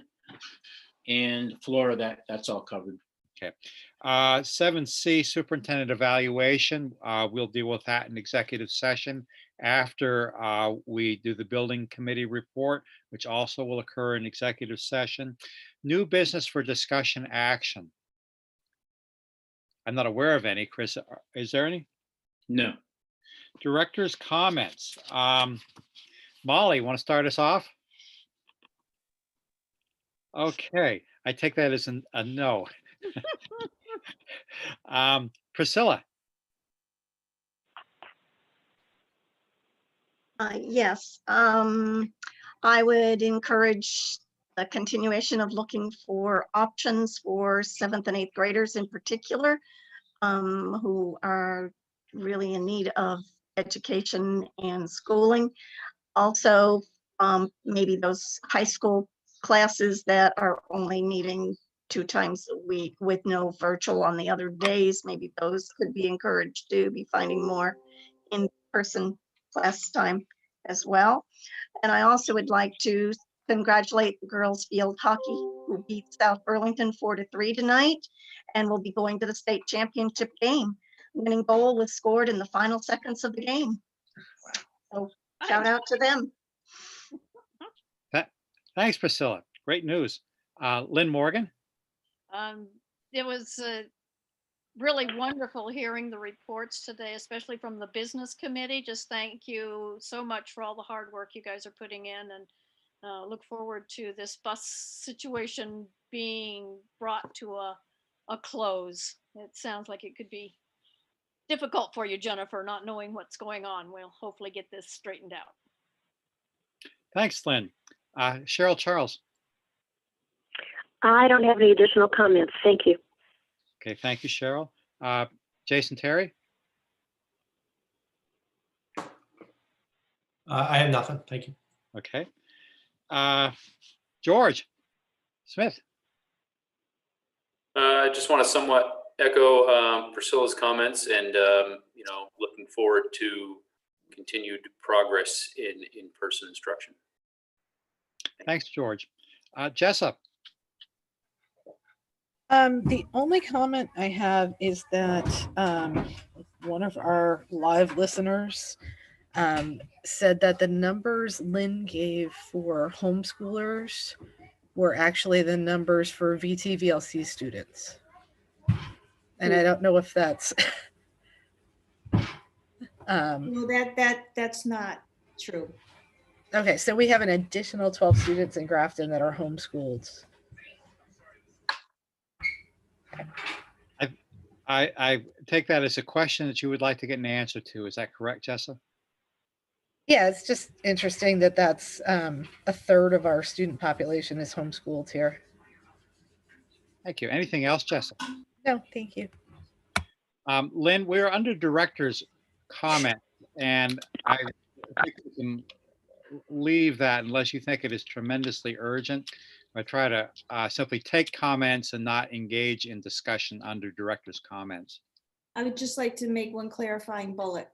and Flora. That's all covered. Okay. 7C, Superintendent Evaluation. We'll deal with that in executive session after we do the Building Committee report, which also will occur in executive session. New business for discussion action. I'm not aware of any. Chris, is there any? No. Director's comments. Molly, want to start us off? Okay, I take that as a no. Priscilla. Yes, I would encourage a continuation of looking for options for 7th and 8th graders in particular, who are really in need of education and schooling. Also, maybe those high school classes that are only meeting 2 times a week with no virtual on the other days, maybe those could be encouraged to be finding more in-person class time as well. And I also would like to congratulate the girls field hockey who beat South Burlington 4-3 tonight and will be going to the state championship game. Winning goal was scored in the final seconds of the game. So shout out to them. Thanks, Priscilla. Great news. Lynn Morgan? It was really wonderful hearing the reports today, especially from the business committee. Just thank you so much for all the hard work you guys are putting in, and look forward to this bus situation being brought to a close. It sounds like it could be difficult for you, Jennifer, not knowing what's going on. We'll hopefully get this straightened out. Thanks, Lynn. Cheryl Charles? I don't have any additional comments. Thank you. Okay, thank you, Cheryl. Jason Terry? I have nothing. Thank you. Okay. George Smith? I just want to somewhat echo Priscilla's comments, and looking forward to continued progress in in-person instruction. Thanks, George. Jessup? The only comment I have is that one of our live listeners said that the numbers Lynn gave for homeschoolers were actually the numbers for VT/VLC students. And I don't know if that's No, that's not true. okay. So we have an additional 12 students in Grafton that are homeschooled. I take that as a question that you would like to get an answer to. Is that correct, Jessa? Yeah, it's just interesting that that's a third of our student population is homeschooled here. Thank you. Anything else, Jessa? No, thank you. Lynn, we're under director's comment, and I think we can leave that unless you think it is tremendously urgent. I try to simply take comments and not engage in discussion under director's comments. I would just like to make one clarifying bullet.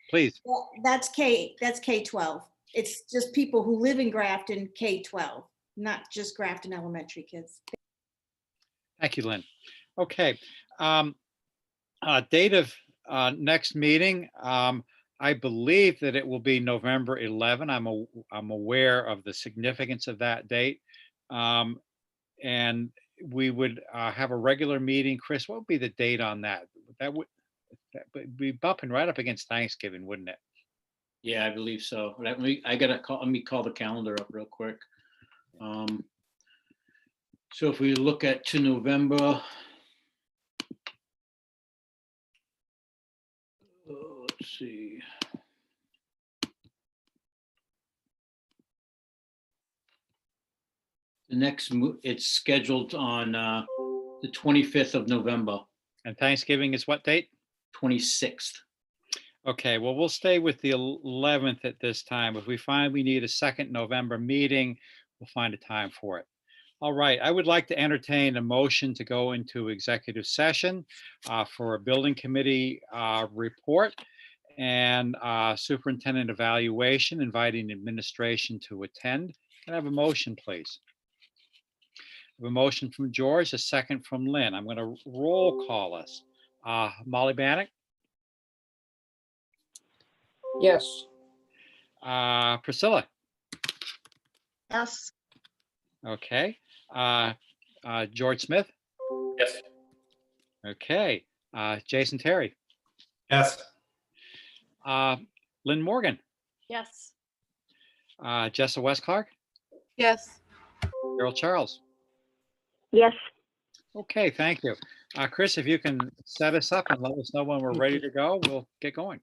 Please. Well, that's K-12. It's just people who live in Grafton, K-12, not just Grafton Elementary kids. Thank you, Lynn. Okay. Date of next meeting. I believe that it will be November 11. I'm aware of the significance of that date. And we would have a regular meeting. Chris, what would be the date on that? That would be bumping right up against Thanksgiving, wouldn't it? Yeah, I believe so. Let me call the calendar up real quick. So if we look at to November, let's see. It's scheduled on the 25th of November. And Thanksgiving is what date? 26th. Okay, well, we'll stay with the 11th at this time. If we find we need a second November meeting, we'll find a time for it. All right, I would like to entertain a motion to go into executive session for a building committee report and superintendent evaluation, inviting administration to attend. Can I have a motion, please? I have a motion from George, a second from Lynn. I'm going to roll call us. Molly Bannock? Yes. Priscilla? Yes. Okay. George Smith? Yes. Okay. Jason Terry? Yes. Lynn Morgan? Yes. Jessa West Clark? Yes. Cheryl Charles? Yes. Okay, thank you. Chris, if you can set us up and let us know when we're ready to go, we'll get going.